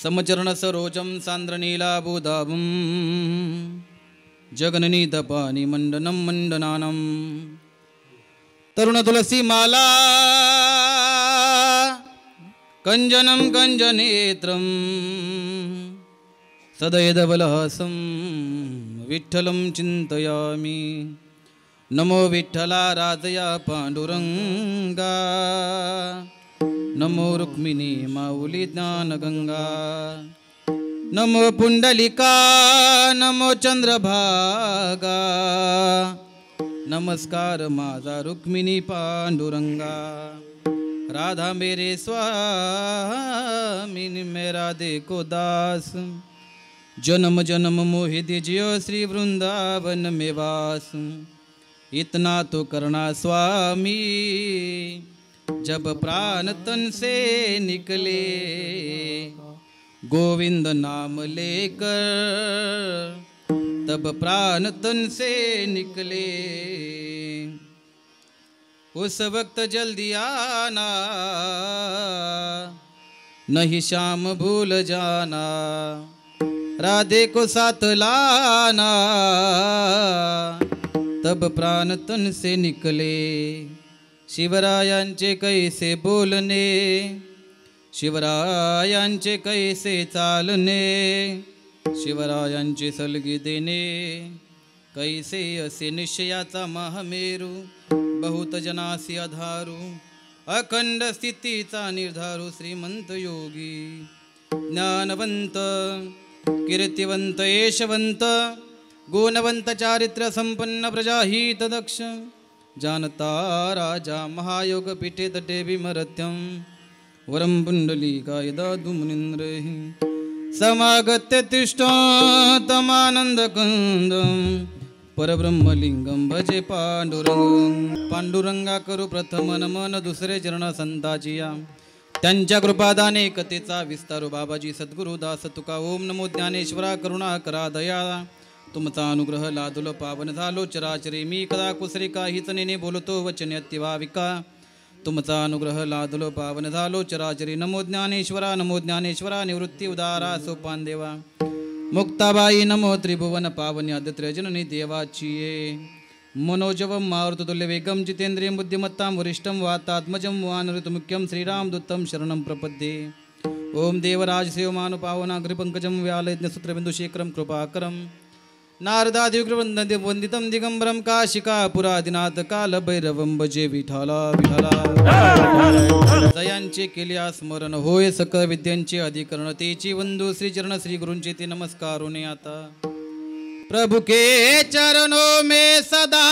समचरण सरोजम सांद्रनीलाबुधाबुम जगननीतपानि मंडनम मंडनानम तरुण तुलसी माला कंजनम कंजनेत्रम सदयदबलहासं विठ्ठलं चिन्तयामि नमो विठ्ठला राजया पांडुरंगा नमो रुक्मिणी माऊली ज्ञानगंगा नमो पुंडलिका नमो चंद्रभागा नमस्कार माझा रुक्मिणी पांडुरंगा राधा मेरे स्वामी मेरा देखो दास जन्म जन्म मोहि दीजियो श्री वृंदावन में वास इतना तो करना स्वामी जब प्राण तन से निकले गोविंद नाम लेकर तब प्राण तन से निकले उस वक्त जल्दी आना नहीं शाम भूल जाना राधे को साथ लाना तब प्राण तन से निकले शिवरायांचे कैसे बोलणे शिवरायांचे कैसे चालणे शिवरायांचे सलगी देणे कैसे असे निश्चयाचा महामेरू बहुत जनासी आधारू अखंड स्थितीचा निर्धारू श्रीमंत योगी ज्ञानवंत कीर्तिवंत यशवंत गुणवंत चारित्र्य संपन्न प्रजाहित दक्ष जानता राजा महायोग पीठे तटे विमरत्यं वरं पुंडलीकायदातु मुनीन्द्रैः समागत्य तिष्ठतमानन्दकन्दं परब्रह्मलिंगं भजे पांडुरंगं पांडुरंगा करू प्रथम नमन दुसरे चरण संताचिया त्यांच्या कृपादाने कथेचा विस्तारू बाबाजी सद्गुरु दास तुका ओम नमो ज्ञानेश्वरा करुणा करा दया तुमचा अनुग्रह लादुल पावन झालो चराचरी मी कदा कुसरी काहीच नेने बोलतो वचन अत्यवाविका तुमचा अनुग्रह लादुल पावन झालो चराचरी नमो ज्ञानेश्वरा निवृत्ती उदारा सोपान देवा मुक्ताबाई नमो त्रिभुवन पावनी आदित्य जननी देवाची मनोजवं मारुतुल्य वेगं जितेंद्रियं बुद्धिमत्तां वरिष्ठं वातात्मजं वानऋतुमुख्यं श्रीरामदूतं शरणं प्रपद्ये ओम देवराज सेवमानुपावनाग्रिपङ्कजं व्यालयज्ञसूत्रबिन्दुशेखरं कृपाकरं नारदादिवृवन्दितं दिगम्बरं काशिकापुरादिनाथ कालभैरवं भजे विठाला विठाला दयांचे केल्या स्मरण होय सकळ विद्यांचे अधिकरण तेची वंदू श्रीचरण श्री गुरूंचे ते नमस्कारोने आता प्रभु के चरणों में सदा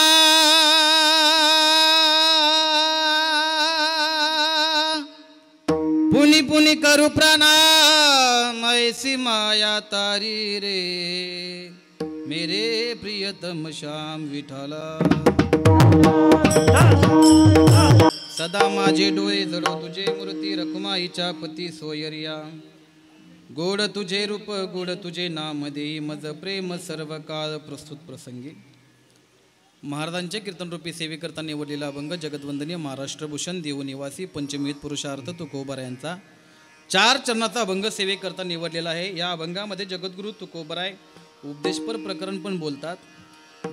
पुनि पुनि करु प्रणाम ऐसी माया तारी रे मेरे प्रियतम श्याम विठाला सदा माझे डोळे जडो तुझे मूर्ती रखुमाईच्या पती सोयरिया गोड तुझे रूप गोड तुझे नाम देई मज प्रेम सर्व काळ प्रस्तुत प्रसंगी महाराजांचे कीर्तनरूपी सेवेकरता निवडलेला अभंग जगद्वंदनीय महाराष्ट्रभूषण देव निवासी पंचमीत पुरुषार्थ तुकोबार यांचा 4 चरणाचा अभंग सेवेकरता निवडलेला आहे। या अभंगामध्ये जगद्गुरु तुकोबराय उपदेशपर प्रकरण पण बोलतात,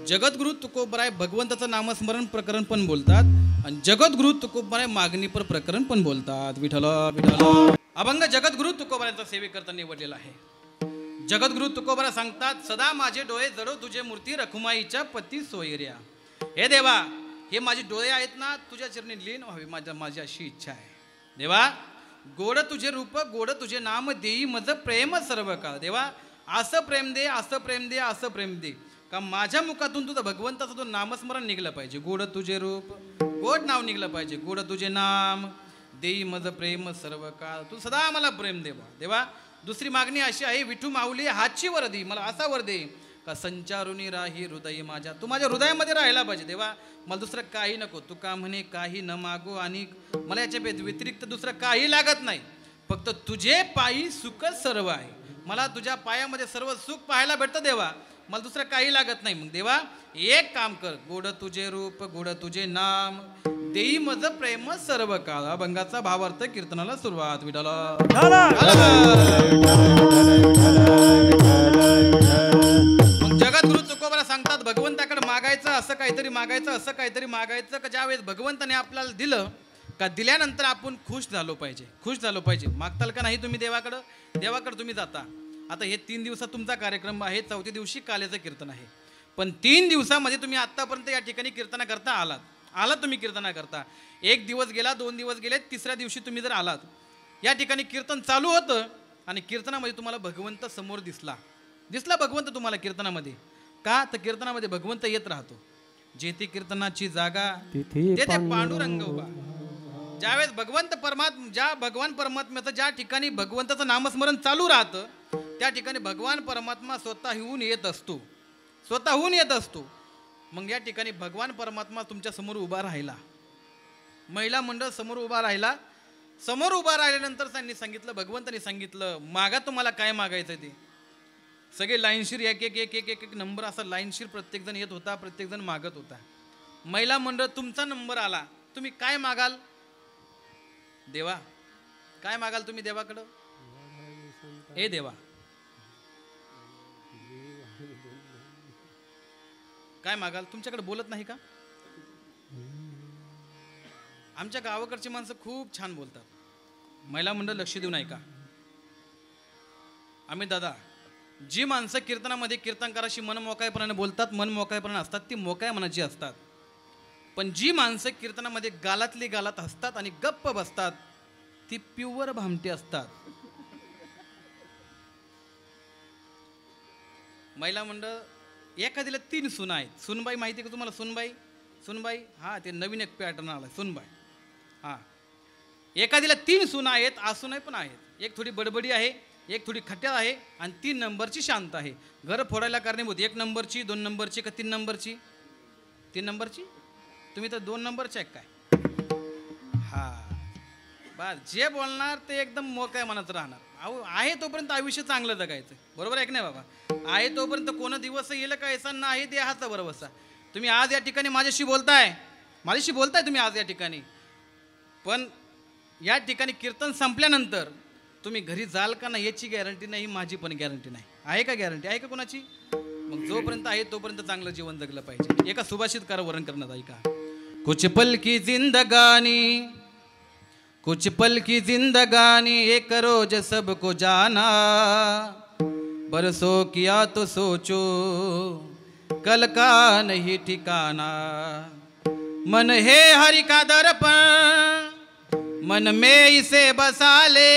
जगद्गुरु तुकोबराय भगवंताचं नामस्मरण प्रकरण पण बोलतात आणि जगद्गुरु तुकोबराय मागणीपर प्रकरण पण बोलतात। विठ्ठल विठ्ठल अभंग जगद्गुरु तुकोबरायांचा सेवेकरता निवडलेला आहे। जगद्गुरु तुकोबरा सांगतात सदा माझे डोळे जडो तुझे मूर्ती रखुमाईच्या पती सोयर्या। हे देवा हे माझे डोळे आहेत ना तुझ्या चरणी लीन व्हावे माझी अशी इच्छा आहे। देवा गोड तुझे रूप गोड तुझे नाम देई मज प्रेम सर्व काळ। देवा असं प्रेम दे असं प्रेम दे असं प्रेम दे का माझ्या मुखातून तुझं भगवंताचं तो नामस्मरण निघलं पाहिजे। गोड तुझे रूप गोड नाव निघलं पाहिजे, गोड तुझे नाम देई मज प्रेम सर्व काळ। तू सदा मला प्रेम देवा। देवा दुसरी मागणी अशी आहे विठू माऊली हातची वर दे मला असा वर दे का संचारुनी राही हृदय माझ्या तू माझ्या हृदयामध्ये राहायला पाहिजे। देवा मला दुसरं काही नको, तू का म्हणे काही न मागो आणि मला याच्या व्यतिरिक्त दुसरं काही लागत नाही, फक्त तुझे पायी सुख सर्व आहे। मला तुझ्या पायामध्ये सर्व सुख पाहायला भेटतं देवा, मला दुसरं काही लागत नाही। मग देवा एक काम कर गोड तुझे रूप गोड तुझे नाम देई मज प्रेम सर्व काळ. अभंगाचा भावार्थ कीर्तनाला सुरुवात. विठाला मग जगद्गुरु तुकोबाला सांगतात भगवंताकडे मागायचं असं काहीतरी मागायचं, असं काहीतरी मागायचं का ज्यावेळेस भगवंताने आपल्याला दिलं का दिल्यानंतर आपण खुश झालो पाहिजे, खुश झालो पाहिजे. मागताल का नाही तुम्ही देवाकडं? देवाकडे तुम्ही जाता. आता हे 3 दिवसात तुमचा कार्यक्रम आहे, 4थ्या दिवशी काल्याचं कीर्तन आहे. पण 3 दिवसामध्ये तुम्ही आत्तापर्यंत या ठिकाणी कीर्तन करता आलात तुम्ही कीर्तन करता. 1 दिवस गेला, 2 दिवस गेले, 3ऱ्या दिवशी तुम्ही जर आलात, या ठिकाणी कीर्तन चालू होतं आणि कीर्तनामध्ये तुम्हाला भगवंत समोर दिसला भगवंत तुम्हाला कीर्तनामध्ये. का तर कीर्तनामध्ये भगवंत येत राहतो. जेथे कीर्तनाची जागा तेथे पांडुरंग उभा. ज्यावेळेस भगवान परमात्म्याचं ज्या ठिकाणी भगवंताचं नामस्मरण चालू राहतं त्या ठिकाणी भगवान परमात्मा स्वतःहून येत असतो. मग या ठिकाणी भगवान परमात्मा तुमच्या समोर उभा राहिला, महिला मंडळ समोर उभा राहिला. समोर उभा राहिल्यानंतर त्यांनी सांगितलं, भगवंतांनी सांगितलं मागा तुम्हाला काय मागायचं ते. सगळे लाईनशीर एक नंबर असा लाईनशीर प्रत्येकजण येत होता, प्रत्येकजण मागत होता. महिला मंडळ तुमचा नंबर आला, तुम्ही काय मागाल? देवा काय मागाल तुम्ही देवाकडं? ए देवा काय मागाल? तुमच्याकडे बोलत नाही का? आमच्या गावाकडची माणसं खूप छान बोलतात. महिला मंडळ लक्ष देऊन ऐका. आम्ही दादा जी माणसं कीर्तनामध्ये कीर्तनकाराशी मन मोकळेपणाने बोलतात, मन मोकळेपणाने असतात, ती मोकळ्या मनाची असतात. पण जी माणसं कीर्तनामध्ये गालातली गालात असतात आणि गप्प बसतात ती प्युअर भामटी असतात. महिला मंडळ एखाद्याला 3 सुना आहेत. सुनबाई माहिती आहे का तुम्हाला? सुनबाई हा ते नवीन एक पॅटर्न आला सुनबाई. हा एखाद्याला 3 सुना आहेत, आसूनाई पण आहेत. एक थोडी बडबडी आहे, एक थोडी खट्याळ आहे आणि 3 नंबरची शांत आहे. घर फोडायला कारणीभूत 1 नंबरची, 2 नंबरची का 3 नंबरची? 3 नंबरची. तुम्ही तर 2 नंबरचे आहे काय? हा बस जे बोलणार ते एकदम मोकळ्या मनात राहणार. अहो आहे तोपर्यंत आयुष्य चांगलं जगायचं. बरोबर आहे की नाही बाबा? आहे तोपर्यंत कोण दिवस येईल का ऐसा नाही देहाचा बरोबर. तुम्ही आज या ठिकाणी माझ्याशी बोलताय तुम्ही आज या ठिकाणी. पण या ठिकाणी कीर्तन संपल्यानंतर तुम्ही घरी जाल का नाही याची गॅरंटी नाही, माझी पण गॅरंटी नाही. आहे का गॅरंटी? आहे का कोणाची? मग जोपर्यंत आहे तोपर्यंत चांगलं जीवन जगलं पाहिजे. एका सुभाषितकार वर्ण करण्यात ऐका. कुछ पल की जिंदगानी एक रोज सबको जाना, बरसों किया तो सोचो कल का नहीं ठिकाना. मन है हरि का दर्पण, मन में इसे बसा ले,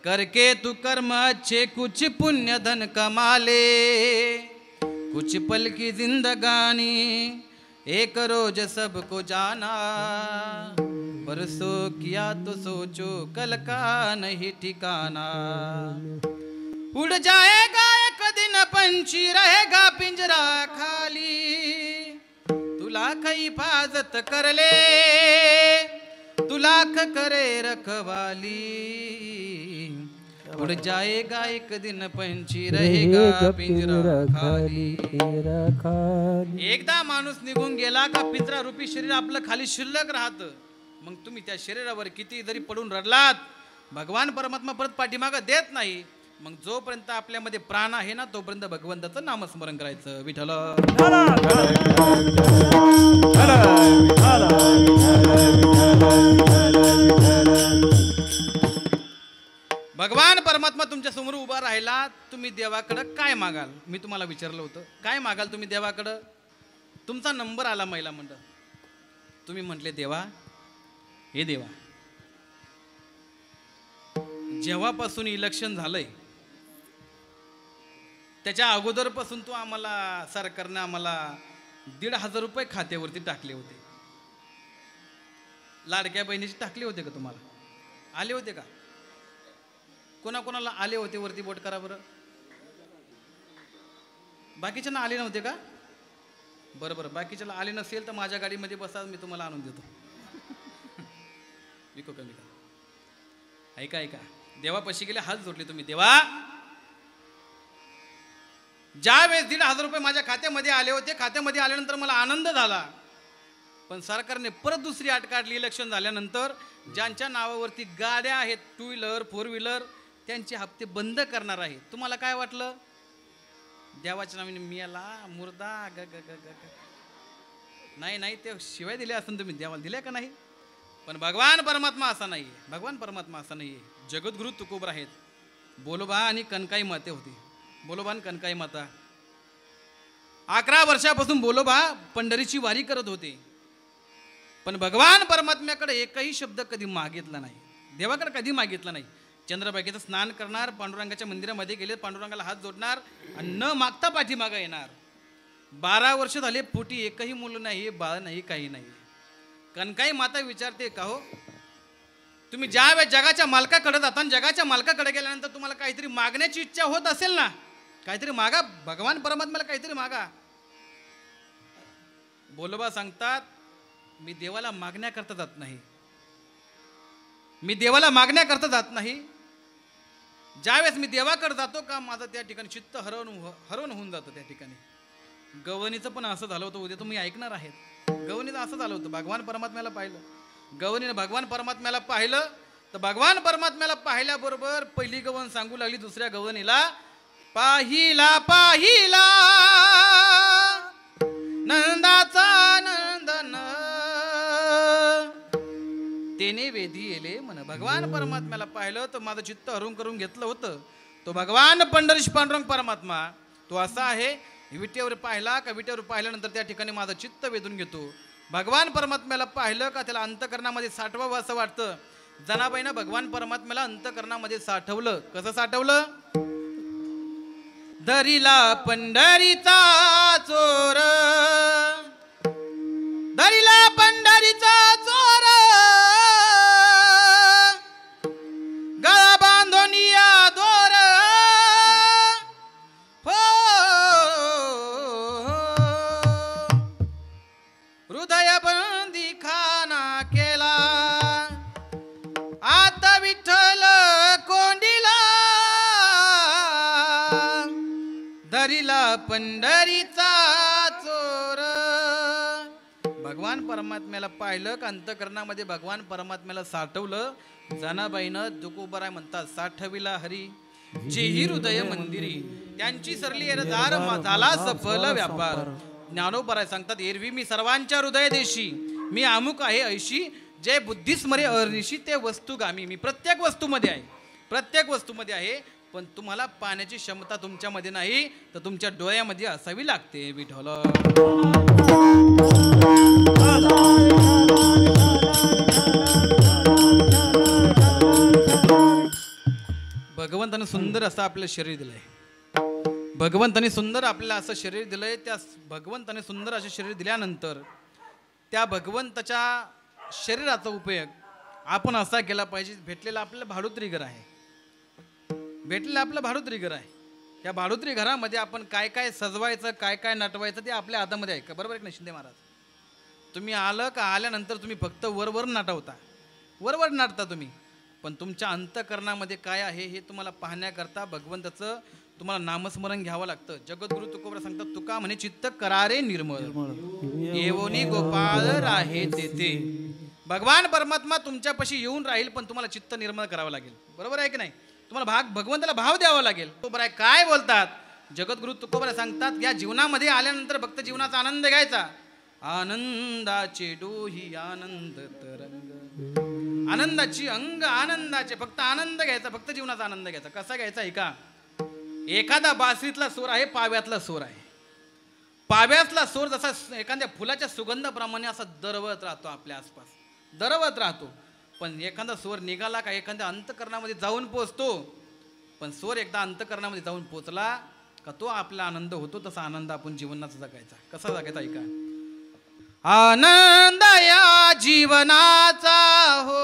करके तू कर्म अच्छे कुछ पुण्य धन कमा ले. कुछ पल की जिंदगानी एक रोज सबको जाना, बरसों किया तो सोचो कल का नहीं ठिकाना. उड़ जाएगा एक दिन पंछी रहेगा पिंजरा खाली, तू लाख हिफाजत कर ले, तू लाख करे रखवाली. उड़ जाएगा एक दिन पंछी रहेगा पिंजरा खाली. एकदा माणूस निघून गेला का पिंजरा रूपी शरीर आपलं खाली शिल्लक राहतं. मग तुम्ही त्या शरीरावर किती जरी पडून रडलात भगवान परमात्मा परत पाठीमागं देत नाही. मग जोपर्यंत आपल्यामध्ये प्राण आहे ना तोपर्यंत भगवंताचं नामस्मरण करायचं. विठ्ठल भगवान परमात्मा तुमच्या समोर उभा राहिला. तुम्ही देवाकडं काय मागाल? मी तुम्हाला विचारलं होतं काय मागाल तुम्ही देवाकडं? तुमचा नंबर आला महिला मंडळ. तुम्ही म्हटले देवा हे देवा जेव्हापासून इलेक्शन झालंय त्याच्या अगोदरपासून तू आम्हाला सरकारने आम्हाला 1,500 रुपये खात्यावरती टाकले होते. लाडक्या बहिणीचे टाकले होते का तुम्हाला? आले होते का? कोणाकोणाला आले होते वरती बोट करा बरं. बाकीच्यांना आले नव्हते का? बरं बाकीच्याला आले नसेल तर माझ्या गाडीमध्ये बसा, मी तुम्हाला आणून देतो. विको कमी का? ऐका देवापाशी गेले हात जोडले तुम्ही. देवा ज्या वेळेस 1,500 रुपये माझ्या खात्यामध्ये आले होते, खात्यामध्ये आल्यानंतर मला आनंद झाला. पण सरकारने परत दुसरी अट काढली इलेक्शन झाल्यानंतर, ज्यांच्या नावावरती गाड्या आहेत 2 व्हीलर 4 व्हीलर त्यांचे हप्ते बंद करणार आहे. तुम्हाला काय वाटलं? देवाच्या नावाने मियाला मुर्दा ग ग ग ग नाही नाही, ते शिवाय दिले असं तुम्ही देवाला दिल्या का नाही? पण भगवान परमात्मा असा नाही आहे. भगवान परमात्मा असा नाही आहे. जगद्गुरु तुकोबर आहेत. बोलोबा आणि कनकाई माते होती. बोलोबा आणि कनकाई माता 11 वर्षापासून बोलोबा पंढरीची वारी करत होते. पण भगवान परमात्म्याकडे एकही शब्द कधी मागितला नाही. देवाकडे कधी मागितला नाही. चंद्रभागेचं स्नान करणार, पांडुरंगाच्या मंदिरामध्ये गेले, पांडुरंगाला हात जोडणार आणि न मागता पाठीमागा येणार. 12 वर्ष झाले, पोटी एकही मुलं नाही, बाळ नाही, काही नाही. कनकाई माता विचारते, का हो तुम्ही ज्या वेळेस जगाच्या मालकाकडे जाता आणि जगाच्या मालकाकडे गेल्यानंतर तुम्हाला काहीतरी मागण्याची इच्छा होत असेल ना, काहीतरी मागा, भगवान परमात्म्याला काहीतरी मागा. बोलोबा सांगतात, मी देवाला मागण्याकरता जात नाही. मी देवाला मागण्याकरता जात नाही. ज्यावेळेस मी देवाकडे जातो का माझं त्या ठिकाणी चित्त हरवून होऊन जातं. त्या ठिकाणी गवणीचं पण असं झालं होतं. उद्या तुम्ही ऐकणार आहेत. गवणीचं असं झालं होतं. भगवान परमात्म्याला पाहिलं. गवणीनं भगवान परमात्म्याला पाहिलं तर भगवान परमात्म्याला पाहिल्याबरोबर पहिली गवण सांगू लागली दुसऱ्या गवणीला, पाहिला पाहिला नंदाचा नंदन तेने वेधी येले म्हण. भगवान परमात्म्याला पाहिलं तर माझं चित्त हरून करून घेतलं होतं. तो भगवान पंढरीश पांडुरंग परमात्मा तो असा आहे. विटेवर पाहिला का विटेवर पाहिल्यानंतर त्या ठिकाणी माझं चित्त वेधून घेतो. भगवान परमात्म्याला पाहिलं का त्याला अंतकरणामध्ये साठवावं असं वाटतं. जनाबाईनं भगवान परमात्म्याला अंतकरणामध्ये साठवलं. कसं साठवलं? दरीला पंढरीचा चोर, दरीला पंढरीचा चोर, गळा बांधून या दोर, हो हृदय बंदी खाना केला, आता विठ्ठल कोंडीला, दरीला पंढरीचा चोर. भगवान परमात्म्याला पाहिलं का अंतकरणामध्ये भगवान परमात्म्याला साठवलं. जनाबाईनं तुकोबराय म्हणतात, साठविला हरी जेही हृदय मंदिरी, त्यांची सरली एरदार झाला सफल व्यापार. ज्ञानोबराय सांगतात, एरवी मी सर्वांच्या हृदय देशी, मी अमुक आहे ऐशी, जे बुद्धिस्मरे अनिशी ते वस्तुगामी. मी प्रत्येक वस्तूमध्ये आहे, प्रत्येक वस्तूमध्ये आहे. पण तुम्हाला पाण्याची क्षमता तुमच्यामध्ये नाही तर तुमच्या डोळ्यामध्ये असावी लागते. विठ्ठल भगवंताने सुंदर असं आपलं शरीर दिलंय. भगवंताने सुंदर आपल्याला असं शरीर दिलंय. त्या भगवंताने सुंदर असं शरीर दिल्यानंतर त्या भगवंताच्या शरीराचा उपयोग आपण असा केला पाहिजे. भेटलेला आपल्याला भाडोत्री घर आहे, भेटलेलं आपलं भाडोत्री घर आहे. या भाडोत्री घरामध्ये आपण काय काय सजवायचं, काय काय नटवायचं ते आपल्या हातामध्ये आहे का? बरोबर आहे ना शिंदे महाराज? तुम्ही आलं का आल्यानंतर तुम्ही फक्त वरवर नटवता, वरवर नाटता तुम्ही. पण तुमच्या अंतकरणामध्ये काय आहे हे तुम्हाला पाहण्याकरता भगवंताचं तुम्हाला नामस्मरण घ्यावं लागतं. जगद्गुरु तुकोबरा सांगतात, तुका म्हणे चित्त करारे निर्मळ, येवोनी गोपाळ राहे तेथे. भगवान परमात्मा तुमच्यापाशी येऊन राहील पण तुम्हाला चित्त निर्मळ करावं लागेल. बरोबर आहे की नाही? तुम्हाला भगवंताला भाव द्यावा लागेल. तुकोबराय काय बोलतात? जगद्गुरु तुकोबरा सांगतात, या जीवनामध्ये आल्यानंतर फक्त जीवनाचा आनंद घ्यायचा. आनंदाचे डोही आनंद तरंग, आनंदाची अंग आनंदाचे, फक्त आनंद घ्यायचा, फक्त जीवनाचा आनंद घ्यायचा. कसा घ्यायचा आहे का? एखादा बासरीतला सूर आहे, पाव्यातला सूर आहे. पाव्यातला सूर जसा एखाद्या फुलाच्या सुगंधाप्रमाणे असा दरवत राहतो, आपल्या आसपास दरवत राहतो. पण एखादा सूर निघाला का एखाद्या अंतकरणामध्ये जाऊन पोचतो. पण सूर एकदा अंतकरणामध्ये जाऊन पोचला का तो आपला आनंद होतो. तसा आनंद आपण जीवनाचा जगायचा. कसा जगायचा ऐका? आनंद या जीवनाचा हो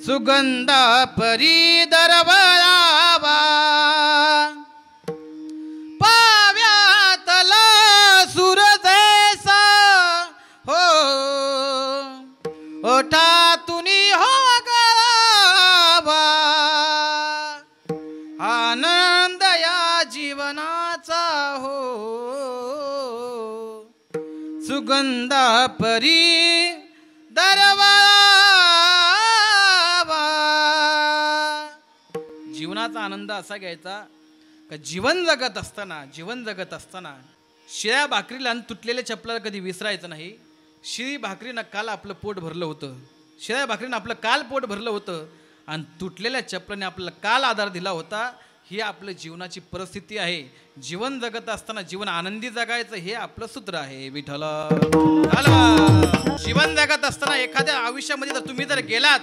सुगंध परी दरवळावा, पाव्यातला सूर जैसा हो ओठातून हो गळावा. आनंद या जीवनाचा हो सुगंधा परी दरवा. जीवनाचा आनंद असा घ्यायचा का जीवन जगत असताना शिळ्या भाकरीला आणि तुटलेल्या चपलाला कधी विसरायचं नाही. शिळी भाकरीनं काल आपलं पोट भरलं होतं, शिळ्या भाकरीनं आपलं काल पोट भरलं होतं आणि तुटलेल्या चपलाने आपल्याला काल आधार दिला होता. ही आपलं जीवनाची परिस्थिती आहे. जीवन जगत असताना जीवन आनंदी जगायचं हे आपलं सूत्र आहे. विठ्ठल जीवन जगत असताना एखाद्या आयुष्यामध्ये जर तुम्ही गेलात,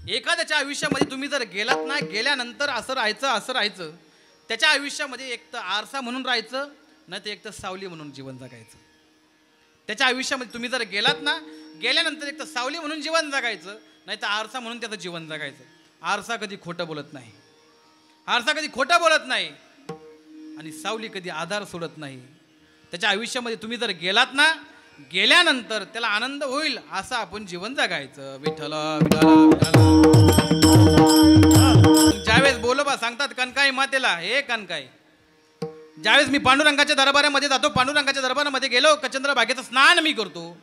एखाद्याच्या आयुष्यामध्ये तुम्ही गेलात ना, गेल्यानंतर असं राहायचं त्याच्या आयुष्यामध्ये एक तर आरसा म्हणून राहायचं, नाही तर एक तर सावली म्हणून जीवन जगायचं. त्याच्या आयुष्यामध्ये तुम्ही गेलात ना, गेल्यानंतर एक तर सावली म्हणून जीवन जगायचं, नाही तर आरसा म्हणून त्याचं जीवन जगायचं. आरसा कधी खोटं बोलत नाही, आरसा कधी खोटं बोलत नाही आणि सावली कधी आधार सोडत नाही. त्याच्या आयुष्यामध्ये तुम्ही गेलात ना, गेल्यानंतर त्याला आनंद होईल असं आपण जीवन जगायचं. विठ्ठल ज्यावेळेस बोलोबा सांगतात कनकाई मातेला, हे कनकाई, ज्यावेळेस मी पांडुरंगाच्या दरबारामध्ये जातो, पांडुरंगाच्या दरबारामध्ये गेलो का चंद्रभागेचं स्नान मी करतो.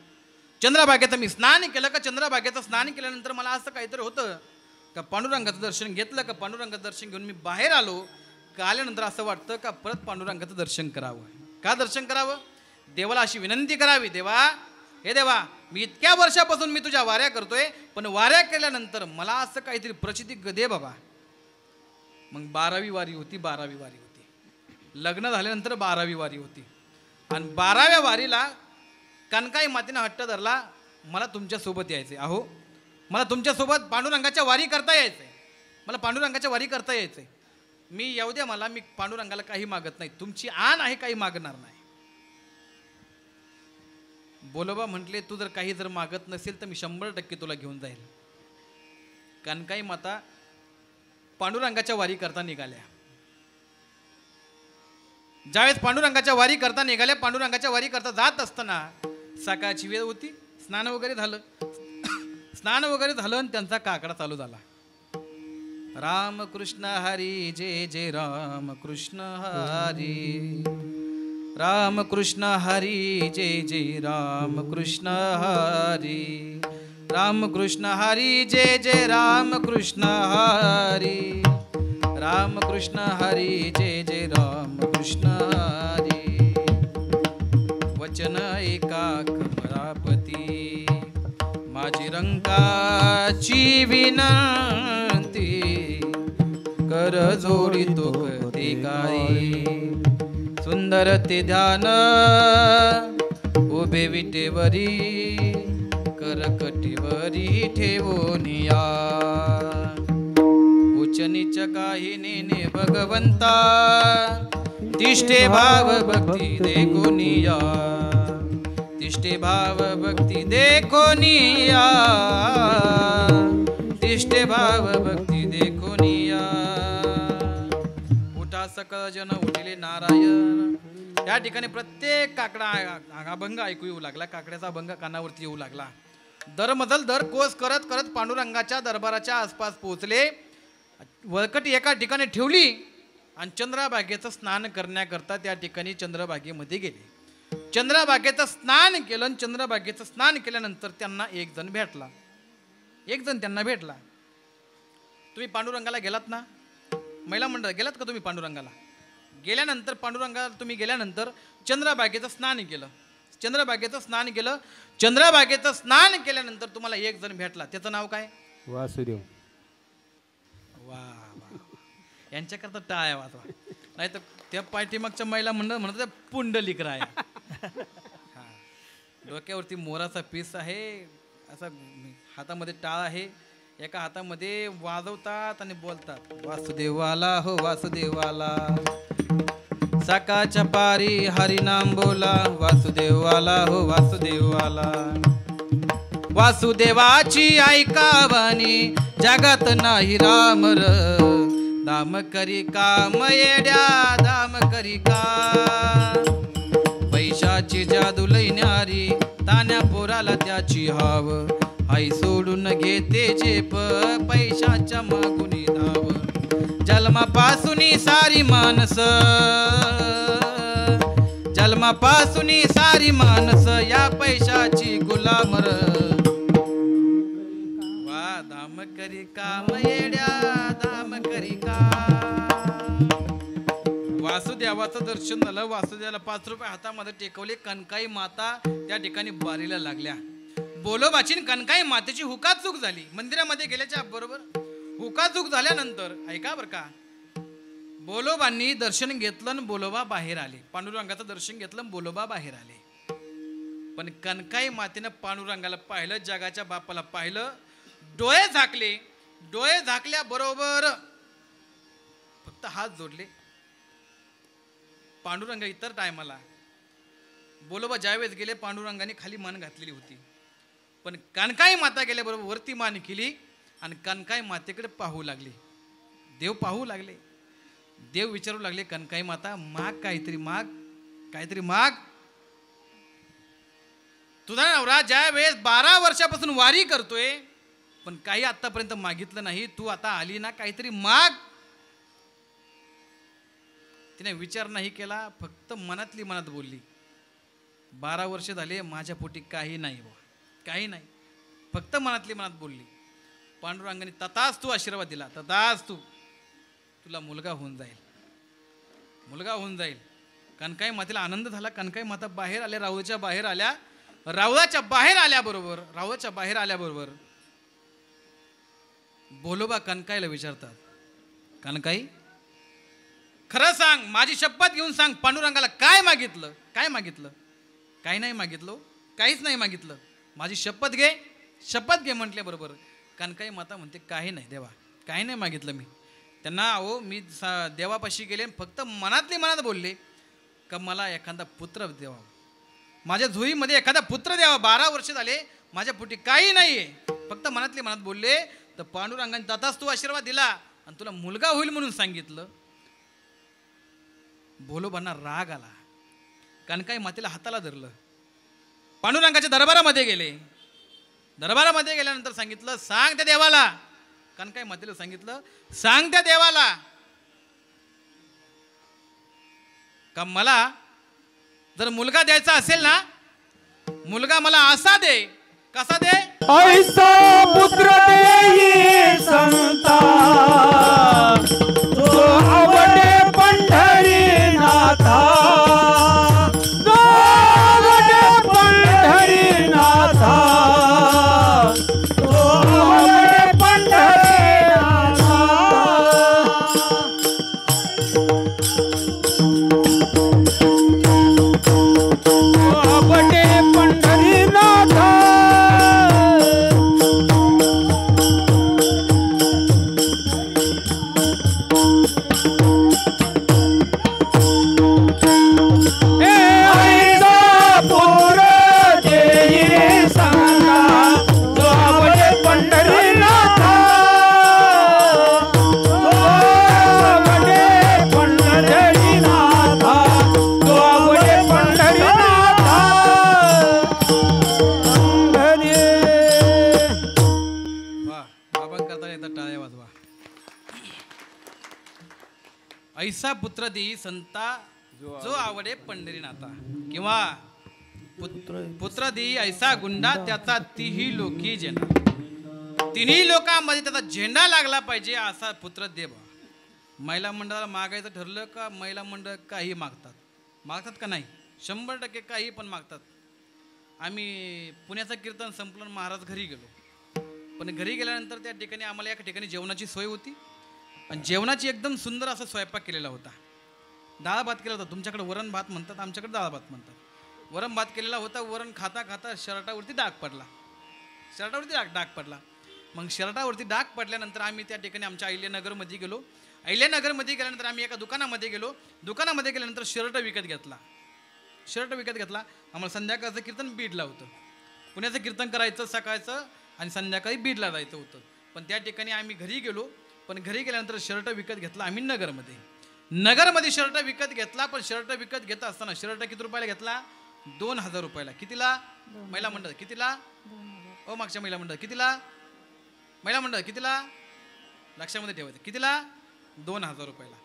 चंद्रभागेचं मी स्नान केलं का चंद्रभागेचं स्नान केल्यानंतर मला असं काहीतरी होतं का पांडुरंगाचं दर्शन घेतलं का पांडुरंगाचं दर्शन घेऊन मी बाहेर आलो का आल्यानंतर असं वाटतं का परत पांडुरंगाचं दर्शन करावं. का दर्शन करावं? देवाला अशी विनंती करावी, देवा, हे देवा, मी इतक्या वर्षापासून मी तुझ्या वाऱ्या करतोय, पण वाऱ्या केल्यानंतर मला असं काहीतरी प्रचिती दे बाबा. मग 12वी वारी होती, 12वी वारी होती. लग्न झाल्यानंतर 12वी वारी होती आणि 12व्या वारीला कनकाई मातेनं हट्ट धरला, मला तुमच्यासोबत यायचंय. अहो, मला तुमच्यासोबत पांडुरंगाच्या वारी करता यायचंय, मला पांडुरंगाच्या वारी करता यायचंय. मी येऊ द्या मला, मी पांडुरंगाला काही मागत नाही, तुमची आण आहे, काही मागणार नाही. बोलोबा म्हटले, तू जर काही मागत नसेल तर मी 100% तुला घेऊन जाईल. कनकाई माता पांडुरंगाच्या वारी करता निघाल्या. ज्यावेळेस पांडुरंगाच्या वारी करता निघाल्या, पांडुरंगाच्या वारी करता जात असताना सकाळची वेळ होती, स्नान वगैरे झालं आणि त्यांचा काकडा चालू झाला. रामकृष्ण हरी जय जय रामकृष्ण हरी, रामकृष्ण हरी जय जय रामकृष्ण हरी, रामकृष्ण हरी जय जय रामकृष्ण हरी, रामकृष्ण हरी जय जय रामकृष्ण हरी. वचन एका कमलापती, माझी रंकाची विनंती, कर जोडितो ते काही सुंदर ते ध्यान, उभे विटेवरी करकटीवरी ठेवून या. उच्च नीच काही नेने भगवंता, तिष्ठे भाव भक्ती देखोनिया, तिष्ठे भाव भक्ती देखोनिया, तिष्ठे भाव भक्ती देखोनिया. उठा सकळ जन उठिले नारायण. या ठिकाणी प्रत्येक काकडा अभंग ऐकू येऊ लागला, काकड्याचा अभंग कानावरती येऊ लागला. दरमजल दर कोस करत करत पांडुरंगाच्या दरबाराच्या आसपास पोहोचले. वळकटी एका ठिकाणी ठेवली आणि चंद्रभागेचं स्नान करण्याकरता त्या ठिकाणी चंद्रभागेमध्ये गेले. चंद्रभागेचं स्नान केलं. चंद्रभागेचं स्नान केल्यानंतर त्यांना एक जण त्यांना भेटला. तुम्ही पांडुरंगाला गेलात ना, महिला मंडळ गेलात का तुम्ही पांडुरंगाला? गेल्यानंतर पांडुरंगाला तुम्ही गेल्यानंतर चंद्रभागेचं स्नान केलं. चंद्रभागेचं स्नान केल्यानंतर तुम्हाला एक जण भेटला. त्याचं नाव काय? वासुदेव. वा वा, यांच्याकरता टाळ्या वाजवा. नाही तर त्या पाठीमागच्या महिला म्हणतात पुंडलिक राय. डोक्यावरती मोराचा पीस आहे, असा हातामध्ये टाळ आहे, एका हातामध्ये वाजवतात आणि बोलतात, वासुदेवाला हो वासुदेवाला, सकाळच्या पारी हरिनाम बोला, वासुदेवाला हो वासुदेवाला. वासुदेवाची ऐकावणी जगात नाही राम र, दाम करी काम येड्या दाम करी का. पैशाची जादू लैन्यारी तान्या पोराला त्याची हाव, आई सोडून घेते झेप पैशाच्या मागुनी धाव. जन्मापासून सारी माणसं जन्मापासून सारी माणस या पैशाची गुलामर. वा दाम करी काम येड्या दाम करी का. वासुदेवाचं दर्शन झालं. वासुदेवाला 5 रुपये हातामध्ये टेकवले. कनकाई माता त्या ठिकाणी बारीला लागल्या. बोलोबाची कनकाई मातेची हुकाचूक झाली. मंदिरामध्ये गेल्याच्या बरोबर हुकाचूक झाल्यानंतर ऐका बरं का, बोलोबांनी दर्शन घेतलं आणि बोलोबा बाहेर आले. पांडुरंगाचं दर्शन घेतलं आणि बोलोबा बाहेर आले. पण कनकाई मातेनं पांडुरंगाला पाहिलं, जगाच्या बापाला पाहिलं, डोळे झाकले. डोळे झाकल्या बरोबर फक्त हात जोडले. पांडुरंग इतर टायमाला बोलोबा ज्यावेळेस गेले पांडुरंगाने खाली मान घातलेली होती. पण कनकाई माता गेल्याबरोबर वरती मान केली आणि कनकाई मातेकडे पाहू लागले. देव पाहू लागले. देव विचारू लागले, कनकाई माता माग, काहीतरी माग, काहीतरी माग. तुझा नवरा ज्या वेळेस 12 वर्षापासून वारी करतोय पण काही आतापर्यंत मागितलं नाही. तू आता आली ना, काहीतरी माग. तिने विचार नाही केला, फक्त मनातली मनात बोलली, 12 वर्ष झाले माझ्या पोटी काही नाही बा, काही नाही. फक्त मनातली मनात बोलली. पांडुरंगाने तथाच तू आशीर्वाद दिला. तथाच तू, तुला मुलगा होऊन जाईल, मुलगा होऊन जाईल. कनकाई मातेला आनंद झाला. कनकाई माता बाहेर आल्या, राऊळच्या बाहेर आल्या. राऊळाच्या बाहेर आल्याबरोबर बोलोबा कनकाईला विचारतात, कनकाई खरं सांग, माझी शपथ घेऊन सांग, पांडुरंगाला काय मागितलं? काय मागितलं? काही नाही मागितलं, काहीच नाही मागितलं. माझी शपथ घे, शपथ घे म्हटल्याबरोबर कनकाई माता म्हणते, काही नाही देवा, काही नाही मागितलं मी. त्यांना अहो मी देवापाशी गेले, फक्त मनातली मनात बोलले का मला एखादा पुत्र द्यावा, माझ्या झोईमध्ये एखादा पुत्र द्यावा. 12 वर्ष झाले माझ्या पोटी काही नाहीये, फक्त मनातली मनात बोलले. तर पांडुरंगाने तथाच तू आशीर्वाद दिला आणि तुला मुलगा होईल म्हणून सांगितलं. बोलोबांना राग आला. कनकाई मातेला हाताला धरलं. पांडुरंगाच्या दरबारामध्ये गेले. दरबारामध्ये गेल्यानंतर सांगितलं, सांग त्या देवाला. कनकाई मातेला सांगितलं, सांग त्या देवाला का मला जर मुलगा द्यायचा असेल ना, मुलगा मला असा दे. कसा दे? ऐसा पुत्र देई संता जो आवडे पंढरीनाथा, जो आवडे पंढरीनाथा, जो आवडे पंढरीनाथा. आवडे पंढरीनाथा. ऐसा पुत्र देई संता जो आवडे पंढरीनाथा, किंवा पुत्र देई ऐसा गुंडा त्याचा तिही लोकी झेंडा. तिन्ही लोकांमध्ये त्याचा झेंडा लागला पाहिजे असा पुत्र दे बा. महिला मंडळाला मागायचं ठरलं का महिला मंडळ काही मागतात का नाही? 100% काही पण मागतात. आम्ही पुण्याचं कीर्तन संपलं, महाराज घरी गेलो. पण घरी गेल्यानंतर त्या ठिकाणी आम्हाला एका ठिकाणी जेवणाची सोय होती आणि जेवणाची एकदम सुंदर असा स्वयंपाक केलेला होता. डाळ भात केला होता. तुमच्याकडे वरण भात म्हणतात, आमच्याकडे डाळ भात म्हणतात. वरण भात केलेला होता. वरण खाता खाता शर्टावरती डाग पडला. डाग पडला. मग शर्टावरती डाग पडल्यानंतर आम्ही त्या ठिकाणी आमच्या अहिल्यानगरमध्ये गेलो. अहिल्यानगरमध्ये गेल्यानंतर आम्ही एका दुकानामध्ये गेलो. दुकानामध्ये गेल्यानंतर शर्ट विकत घेतला. आम्हाला संध्याकाळचं कीर्तन बीडला होतं. पुण्याचं कीर्तन करायचं सकाळचं आणि संध्याकाळी बीडला जायचं होतं. पण त्या ठिकाणी आम्ही घरी गेलो. पण घरी गेल्यानंतर शर्ट विकत घेतला आम्ही नगरमध्ये शर्ट विकत घेतला. पण शर्ट विकत घेत असताना शर्ट किती रुपयाला घेतला? 2000 रुपयाला. कितीला? महिला मंडळ कितीला? मागच्या महिला मंडळ कितीला? महिला मंडळ कितीला? लक्षामध्ये ठेवायचं. कितीला? 2000 रुपयाला.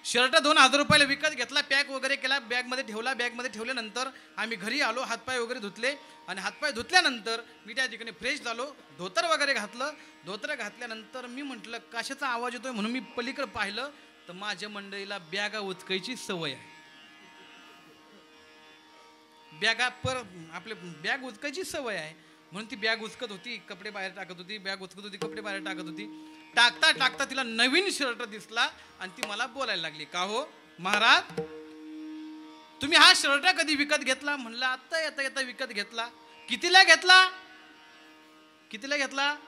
शर्ट 2000 रुपयाला विकत घेतला, पॅक वगैरे केला, बॅगमध्ये ठेवला. बॅगमध्ये ठेवल्यानंतर आम्ही घरी आलो, हातपाय वगैरे धुतले आणि हातपाय धुतल्यानंतर मी त्या ठिकाणी फ्रेश झालो, धोतर वगैरे घातलं. धोतर घातल्यानंतर मी म्हटलं कशाचा आवाज येतोय म्हणून मी पलीकडे पाहिलं तर माझ्या मंडळीला बॅगा उचकायची सवय आहे. आपले बॅग उचकायची सवय आहे म्हणून ती बॅग उचकत होती, कपडे बाहेर टाकत होती, बॅग उचकत होती, कपडे बाहेर टाकत होती. टाकता टाकता तिला नवीन शर्ट दिसला आणि ती मला बोलायला लागली, का हो महाराज तुम्ही हा शर्ट कधी विकत घेतला? म्हणलं आता येता येता विकत घेतला. कितीला घेतला?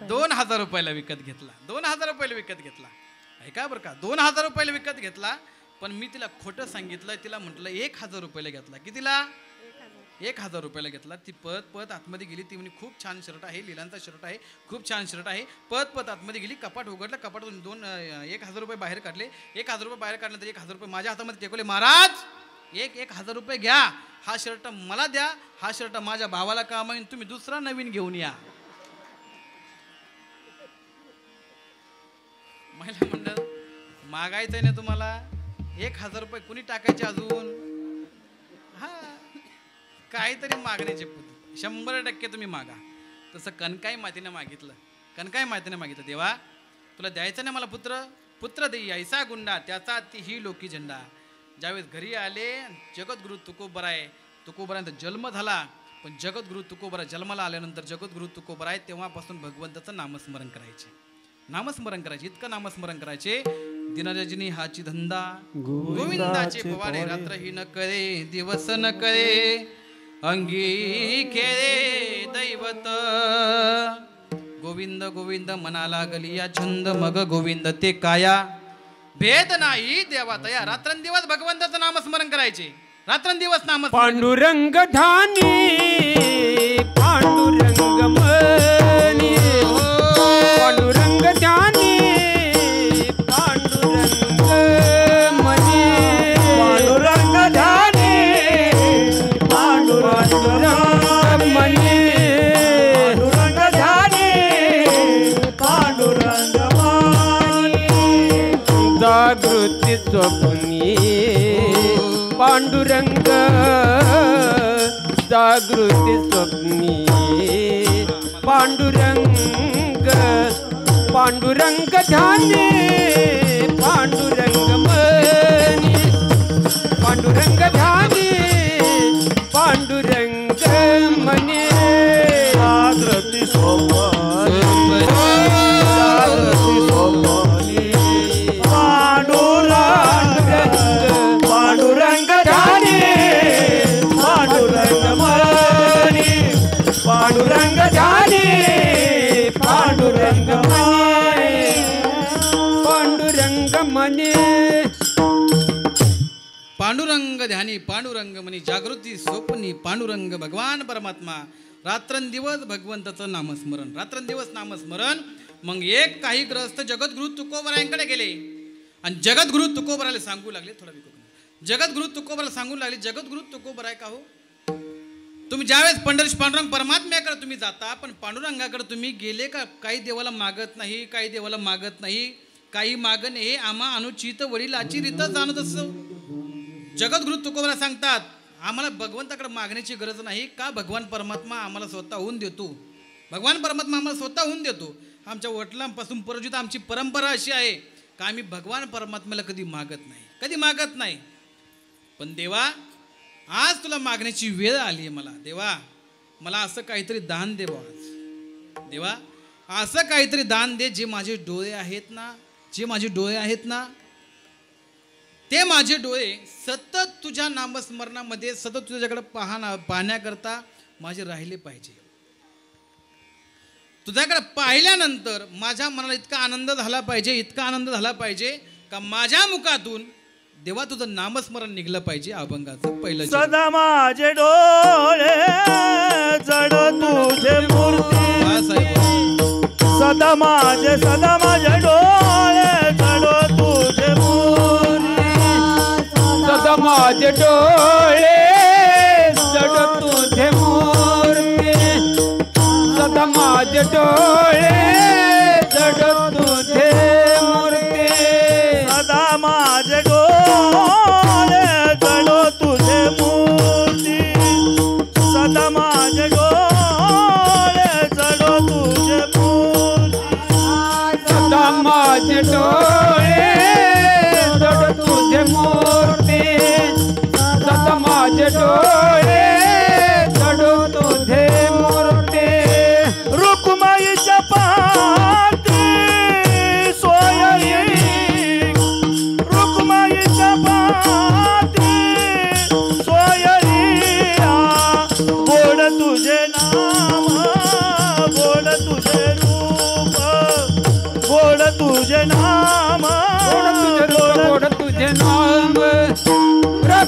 2000 रुपयाला विकत घेतला. 2000 रुपयाला विकत घेतला. ऐका बरं का, 2000 रुपयाला विकत घेतला. पण मी तिला खोटं सांगितलं. तिला म्हटलं 1000 रुपयाला घेतला. कितीला? 1000 रुपयाला घेतला. ती पळत आतमध्ये गेली. ती म्हणे खूप छान शर्ट आहे, लिलांचा शर्ट आहे, खूप छान शर्ट आहे. पळत आतमध्ये गेली. कपाट उघडलं, कपाटातून 1000 रुपये बाहेर काढले. 1000 रुपये बाहेर काढल्यानंतर 1000 रुपये माझ्या हातामध्ये टेकवले. महाराज 1000 रुपये घ्या, हा शर्ट मला द्या, हा शर्ट माझ्या भावाला काम आहे, तुम्ही दुसरा नवीन घेऊन या. महिला मंडळ मागायचंय ना तुम्हाला? 1000 रुपये कुणी टाकायचे अजून? हा, काहीतरी मागण्याचे 100% तुम्ही मागा. तसं कणकाई मातीने मागितलं. कणकाई मातीने मागितलं, देवा तुला द्यायचं नाही मला पुत्र देई ऐसा गुंडा त्याचा ही लोकी झेंडा. ज्यावेळेस घरी आले, जगद्गुरु तुकोबरायांचा जन्म झाला. पण जगद्गुरु तुकोबरा जन्माला आल्यानंतर जगद्गुरु तुकोबराय तेव्हापासून भगवंताचं नामस्मरण करायचे. इतकं नामस्मरण करायचे. दिनरजनी हाची धंदा गोविंदाचे पवाडे, रात्र ही न करे दिवस न करे, अंगी खेळे दैवत. गोविंद गोविंद मना लागली या छंद, मग गोविंद ते काया भेद नाही देवातया. रात्रंदिवस भगवंताचं नामस्मरण करायचे. रात्रंदिवस नामस्मरण. पांडुरंग ध्यानी पांडुरंग मनी, पांडुरंग ध्यानी पांडुरंग मनी, पांडुरंग ध्यानी पांडुरंग मनी, पांडुरंग ध्यानी पांडुरंग मनी. जागृती स्वप्नी पांडुरंग, जागृती स्वप्नी पांडुरंग, पांडुरंग ध्यानी पांडुरंग मनी, पांडुरंग ध्यानी पांडुरंग मनी. जागृती स्वप्नी, जागृती स्वप्नी पांडुरंग, पांडुरंग ध्यानी पांडुरंग मनी, पांडुरंग ध्यानी पांडुरंग मनी, पांडुरंग मनी. पांडुरंग ध्यानी पांडुरंग मनी, जागृती स्वप्नी पांडुरंग भगवान परमात्मा. रात्रंदिवस भगवंताचं नामस्मरण, रात्रंदिवस नामस्मरण. मग एक काही ग्रस्त जगद्गुरु तुकोबरायांकडे गेले आणि जगद्गुरु तुकोबराला सांगू लागले, थोडा जगद्गुरु तुकोबराला सांगू लागले, जगद्गुरु तुकोबराय का हो, तुम्ही ज्यावेळेस पांडुरंग परमात्म्याकडे तुम्ही जाता, पण पांडुरंगाकडे तुम्ही गेले का? काही देवाला मागत नाही, काही देवाला मागत नाही, काही मागणे हे आम्हा अनुचित वडिलाची रीत जाणत असो. जगद्गुरु तुकोबरा सांगतात, आम्हाला भगवंताकडे मागण्याची गरज नाही का? भगवान परमात्मा आम्हाला स्वतःहून देतो. भगवान परमात्मा आम्हाला स्वतःहून देतो. आमच्या वडिलांपासून परजित आमची परंपरा अशी आहे का आम्ही भगवान परमात्म्याला कधी मागत नाही, कधी मागत नाही. पण देवा आज तुला मागण्याची वेळ आली आहे. मला देवा, मला असं काहीतरी दान दे आज. देवा असं काहीतरी दान दे, जे माझे डोळे आहेत ना, जे माझे डोळे आहेत ना, ते माझे डोळे सतत तुझ्या नामस्मरणामध्ये, सतत तुझ्याकडे पाहण्याकरता माझे राहिले पाहिजे. तुझ्याकडे पाहिल्यानंतर माझ्या मनाला इतका आनंद झाला पाहिजे, इतका आनंद झाला पाहिजे का माझ्या मुखातून देवा तुझं नामस्मरण निघलं पाहिजे. अभंगाचं पहिलं. सदा माझे डोळे जड तुझे मूर्ती, सदा माझे डोळे जड तुझे मूर्ती, सदा माझे डोळे जड तुझे मूर्ती, सदा माझे डोळे जड तुझे मूर्ती, सदा माझे डोळे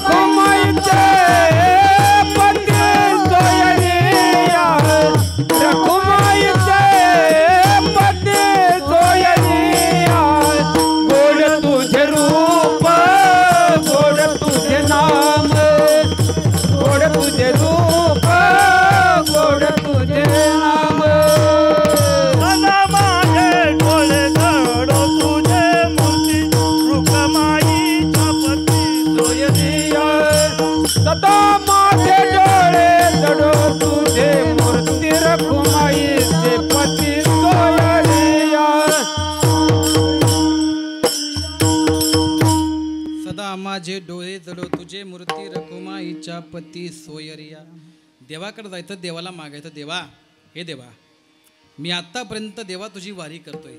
रखुमाईचे पती सोयरिया रखुमाईचे पती सोयरिया गोड तुझे रूप गोड तुझे नाम गोड तुझे रूप गोड तुझे नाम सदा माझे डोळे जडो तुझे मूर्ती रुक्माईच्या पती सोयरिया सदा माझे डोळे जडो तुझे मूर्ती रखुमाईचे पती सोयरिया सदा माझे डोळे जडो तुझे मूर्ती रखुमाईच्या पती सोयरिया. देवाकडे जायचं, देवाला मागायचं, देवा हे देवा मी आत्तापर्यंत देवा तुझी वारी करतोय,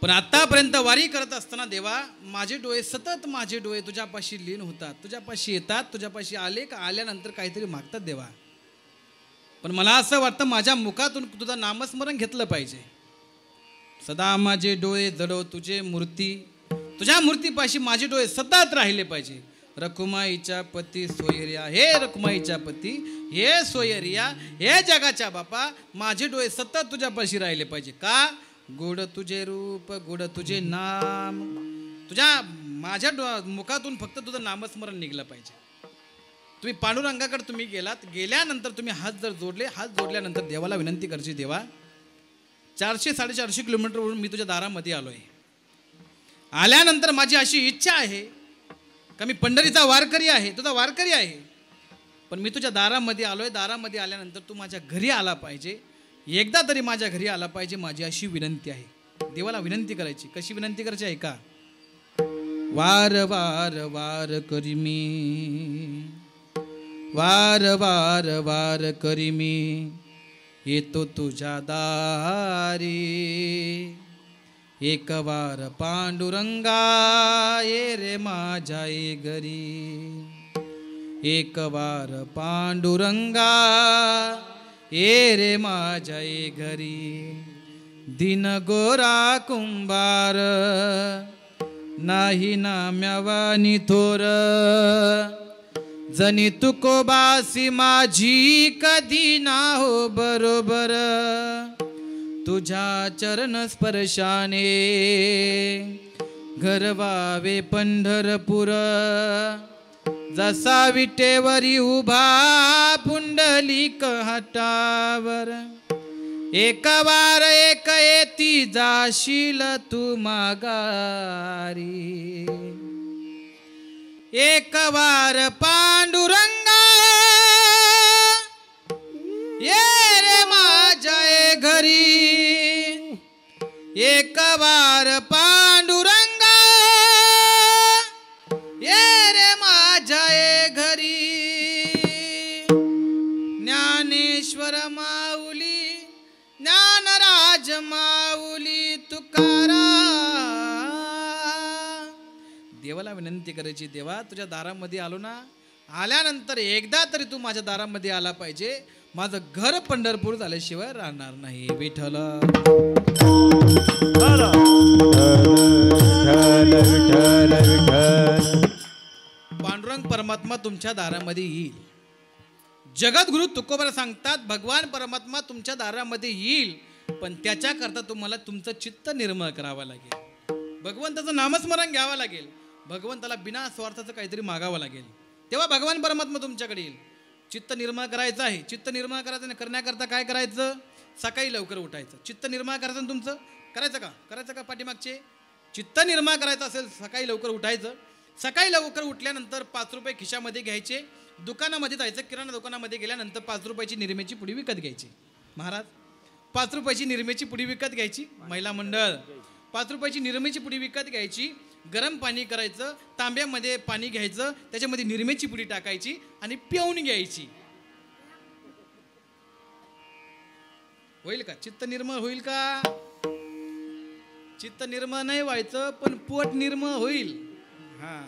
पण आत्तापर्यंत वारी करत असताना देवा माझे डोळे सतत माझे डोळे तुझ्यापाशी लीन होतात, तुझ्यापाशी येतात, तुझ्यापाशी आले का आल्यानंतर काहीतरी मागतात देवा. पण मला असं वाटतं माझ्या मुखातून तुझं नामस्मरण घेतलं पाहिजे. सदा माझे डोळे जडो तुझे मूर्ती, तुझ्या मूर्तीपाशी माझे डोळे सतत राहिले पाहिजे. रखुमाईच्या पती सोयरिया, हे रखुमाईच्या पती, हे सोयरिया, हे जगाच्या बापा, माझे डोळे सतत तुझ्यापाशी राहिले पाहिजे. का? गोड तुझे रूप गोड तुझे नाम. तुझ्या माझ्या मुखातून फक्त तुझं नामस्मरण निघलं पाहिजे. तुम्ही पांडुरंगाकडे तुम्ही गेलात, गेल्यानंतर तुम्ही हात जर जोडले, हात जोडल्यानंतर देवाला विनंती करायची, देवा 400-450 किलोमीटरवरून मी तुझ्या दारामध्ये आलोय. आल्यानंतर माझी अशी इच्छा आहे का मी पंढरीचा वारकरी आहे, तुझा वारकरी आहे, पण मी तुझ्या दारामध्ये आलोय. दारामध्ये आल्यानंतर तू माझ्या घरी आला पाहिजे, एकदा तरी माझ्या घरी आला पाहिजे, माझी अशी विनंती आहे. देवाला विनंती करायची. कशी विनंती करायची आहे का? वार वार वार करी मी, वार वार वार करी मी, येतो तुझ्या दारी. एक वार पांडुरंगा ये रे माझ्या घरी, एक वार पांडुरंगा ये रे माझ्या घरी. दिन गोरा कुंभार नाही नाम्यावानी थोर, जनी तुकोबासी माझी कधी ना हो बरोबर. तुझ्या चरण स्पर्शाने घर व्हावे पंढरपूर, जसा विटेवरी उभा पुंडलिक हातावर. एक वार एक येती जाशील तू माघारी, एक वार पांडुरंगा ये रे माझ्या घरी, एक वार पांडुरंगा ये रे माझ्या घरी. ज्ञानेश्वर माऊली, ज्ञानराज माऊली तुकारा. देवाला विनंती करायची, देवा तुझ्या दारामध्ये आलो ना, आल्यानंतर एकदा तरी तू माझ्या दारामध्ये आला पाहिजे. माझं घर पंढरपूर झाल्याशिवाय राहणार नाही. विठ्ठल पांडुरंग परमात्मा तुमच्या दारामध्ये येईल. जगद्गुरु तुकोबा सांगतात, भगवान परमात्मा तुमच्या दारामध्ये येईल, पण त्याच्याकरता तुम्हाला तुमचं चित्त निर्मळ करावं लागेल, भगवंताचं नामस्मरण घ्यावं लागेल, भगवंताला बिना स्वार्थाचं काहीतरी मागावं लागेल, तेव्हा भगवान परमात्मा तुमच्याकडे येईल. चित्त निर्मळ करायचं आहे. चित्त निर्मळ करायचं करण्याकरता काय करायचं? सकाळी लवकर उठायचं. चित्त निर्मळ करायचं ना तुमचं, करायचं का पाठीमागचे? चित्त निर्मळ करायचं असेल सकाळी लवकर उठायचं. सकाळी लवकर उठल्यानंतर 5 रुपये खिशामध्ये घ्यायचे, दुकानामध्ये जायचं, किराणा दुकानामध्ये गेल्यानंतर 5 रुपयाची निरम्याची पुडी विकत घ्यायची. महाराज 5 रुपयाची निरम्याची पुडी विकत घ्यायची. महिला मंडळ 5 रुपयाची निरम्याची पुडी विकत घ्यायची. गरम पाणी करायचं, तांब्यामध्ये पाणी घ्यायचं, त्याच्यामध्ये निरम्याची पुडी टाकायची आणि पिऊन घ्यायची. होईल का? चित्त निर्मळ होईल का? चित्त निर्मळ नाही व्हायचं, पण पोट निर्मळ होईल. हा,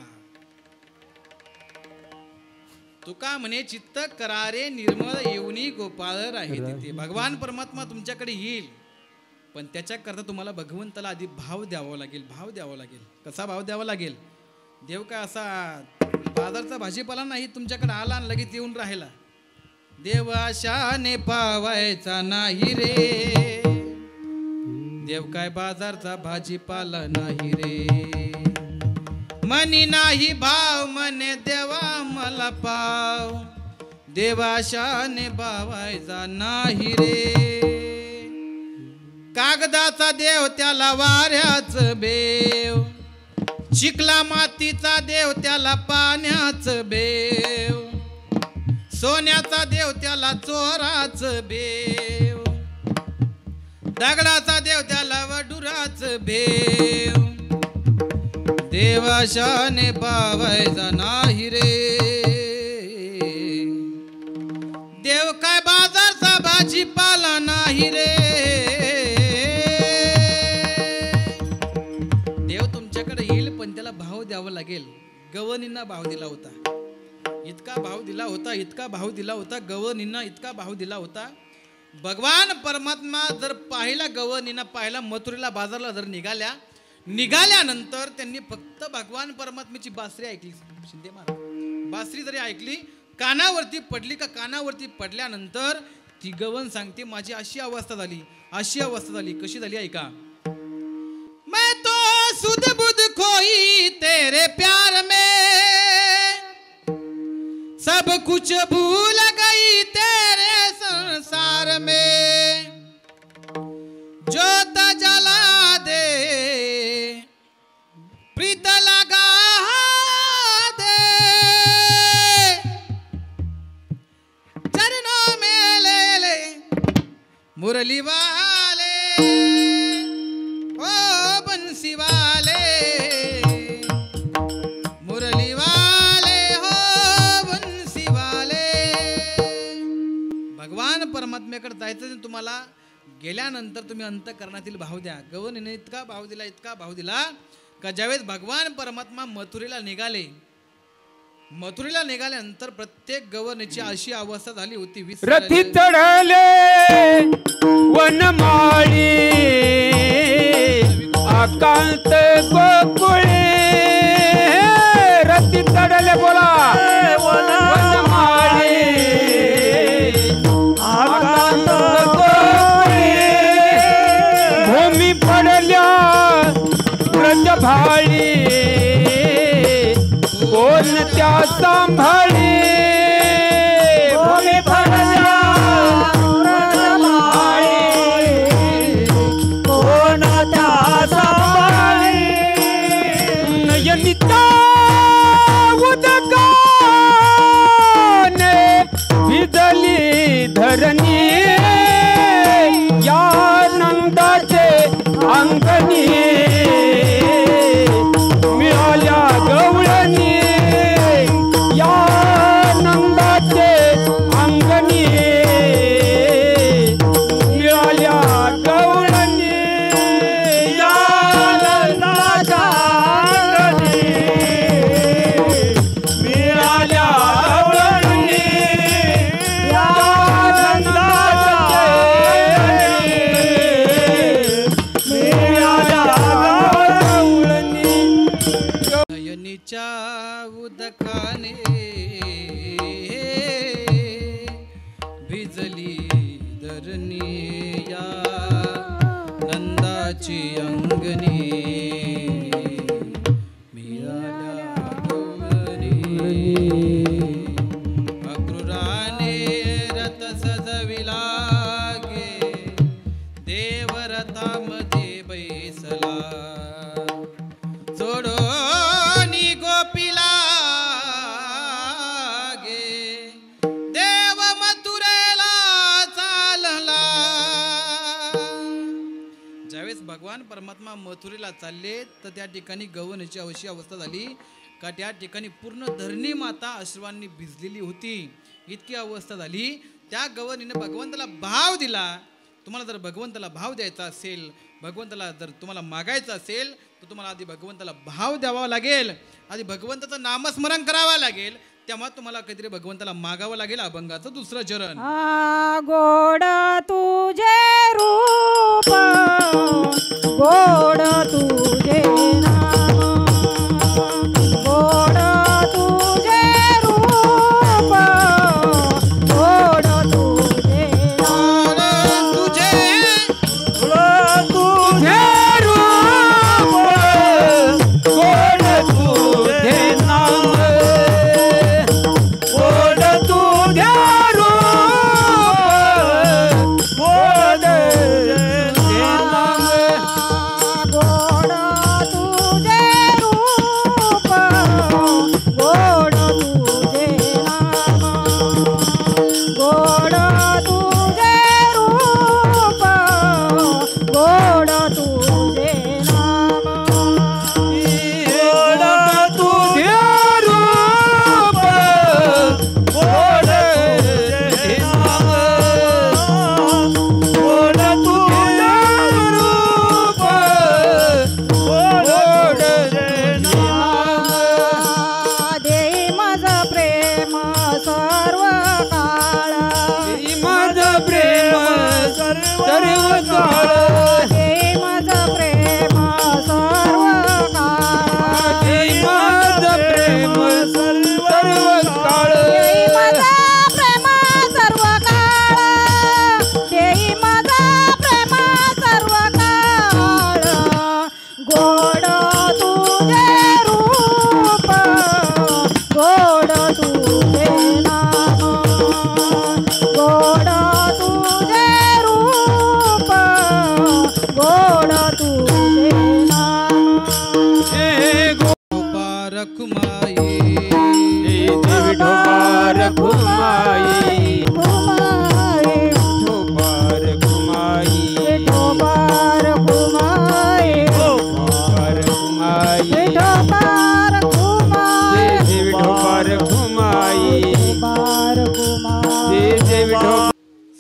तुका म्हणे चित्त करारे निर्मळ येऊनी गोपाळ आहे तिथे. भगवान परमात्मा तुमच्याकडे येईल, पण त्याच्याकरता तुम्हाला भगवंताला आधी भाव द्यावा लागेल. भाव द्यावा लागेल. कसा भाव द्यावा लागेल? देव काय असा बाजारचा भाजीपाला नाही तुमच्याकडे आला आणि लगेच येऊन राहिला. देव आशाने पावायचा नाही रे, देव काय बाजारचा भाजीपाला नाही रे. मनी नाही भाव म्हणे देवा मला पाव, देव आशाने पावायचा नाही रे. कागदाचा देव त्याला वाऱ्याच बेव, चिखला मातीचा देव त्याला पाण्याच बेव, सोन्याचा देव त्याला चोराच बेव, दगडाचा देव त्याला वडुराच बेव. देवाशाने पावायचा नाही रे, देव काय बाजारचा भाजीपाला नाही रे. देव तुमच्याकडे येईल पण त्याला भाव द्यावा लागेल. गवनींना भाव दिला होता, इतका भाव दिला होता, इतका भाव दिला होता, गवनींना इतका भाव दिला होता. भगवान परमात्मा जर पाहिला, गवनींना पाहिला, मथुरेला बाजारला जर निघाल्यानंतर त्यांनी फक्त भगवान परमात्म्याची बासरी ऐकली. शिंदे महाराज बासरी जरी ऐकली, कानावरती पडली का, कानावरती पडल्यानंतर ती गवन सांगते माझी अशी अवस्था झाली, अशी अवस्था झाली. कशी झाली ऐका. मैं तो सुध बुध खोई तेरे प्यार में, सब कुछ भूल गई तेरे संसार में, जोत जला दे प्रीत लगा दे, चरणों में ले ले मुरली वाले, ओ बंसी वाले, मुरली वाले, हो बंसी वाले. भगवान परमात्म्याकडे जायचं तुम्हाला, गेल्यानंतर तुम्ही अंतःकरणातील भाव द्या. गवनीने इतका भाव दिला, इतका भाव दिला का ज्यावेळेस भगवान परमात्मा मथुरेला निघाले, मथुरेला निघाल्यानंतर प्रत्येक गवनीची अशी अवस्था झाली होती. रथी चढले वनमाळी, आकांत गोकुळे. रथी चढले बोला वनमाळी, आकांत गोकुळे. भूमी पडल्या ब्रजभाळी, कोण त्या सांभाळी. भूमी पडल्या ब्रजभाळी, कोण त्या सांभाळी. नयनिता उदकाने भिजली धरणी, या नंदाचे अंगणी. मिळाल्या गवळणी, या नंदाचे अंगणी. मिळाल्या गवळणी, या नंदाच्या अंगणी. मिळाल्या गवळणी, या नंदाच्या अंगणी. नयनीच्या उदकाने भिजली धरणी, या नंदाची अंगणी. मिळाल्या गवळणी, अक्रूराने रथ सजविला गे, देव रथामध्ये बैसला. जोडोनी गोपीला गे, देव मथुरेला चालला. ज्यावेळेस भगवान परमात्मा मथुरेला चालले तर त्या ठिकाणी गवनीची अशी अवस्था झाली का त्या ठिकाणी पूर्ण धरणी माता अश्वांनी भिजलेली होती. इतकी अवस्था झाली. त्या गवनीने भगवंताला भाव दिला. तुम्हाला जर भगवंताला भाव द्यायचा असेल, भगवंताला जर तुम्हाला मागायचं असेल तर तुम्हाला आधी भगवंताला भाव द्यावा लागेल, आधी भगवंताचं नामस्मरण करावं लागेल, तेव्हा तुम्हाला काहीतरी भगवंताला मागावं लागेल. अभंगाचं दुसरं चरण. गोड तुझे रूप, गोड तुझे नाम, गोड तुझे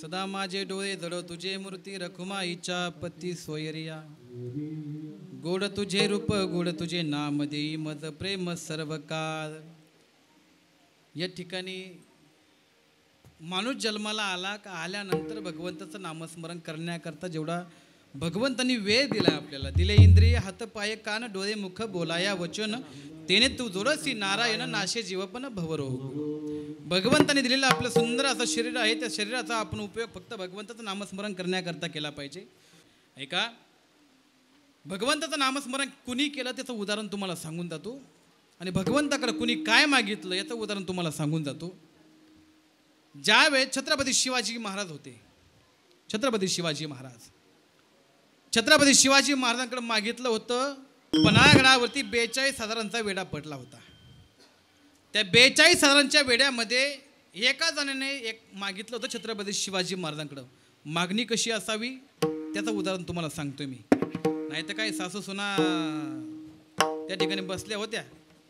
सदा माझे डोळे जळो तुझे मूर्ती रखुमाईच्या पती सोयरिया गोड तुझे रूप गोड तुझे नाम देई मज प्रेम सर्व काळ. या ठिकाणी माणूस जन्माला आला का आल्यानंतर भगवंताचं नामस्मरण करण्याकरता जेवढा भगवंतांनी वेळ दिला आपल्याला, दिले इंद्रिय हात पाय कान डोळे मुख बोलाया वचन तेने तू जोडसी नारायण नाशे जीवपन भवरोग. भगवंताने दिलेलं आपलं सुंदर असं शरीर आहे, त्या शरीराचा आपण उपयोग फक्त भगवंताचं नामस्मरण करण्याकरता केला पाहिजे. ऐका, भगवंताचं नामस्मरण कुणी केलं त्याचं उदाहरण तुम्हाला सांगून जातो आणि भगवंताकडे कुणी काय मागितलं याचं उदाहरण तुम्हाला सांगून जातो. ज्यावेळेस छत्रपती शिवाजी महाराज होते, छत्रपती शिवाजी महाराजांकडे मागितलं होतं, पन्हाळगडावरती 42,000चा वेढा पडला होता. त्या 42,000च्या वेड्यामध्ये एका जणाने एक मागितलं होतं छत्रपती शिवाजी महाराजांकडं. मागणी कशी असावी त्याचं उदाहरण तुम्हाला सांगतोय मी. नाही तर काय सासू सुना त्या ठिकाणी बसल्या होत्या,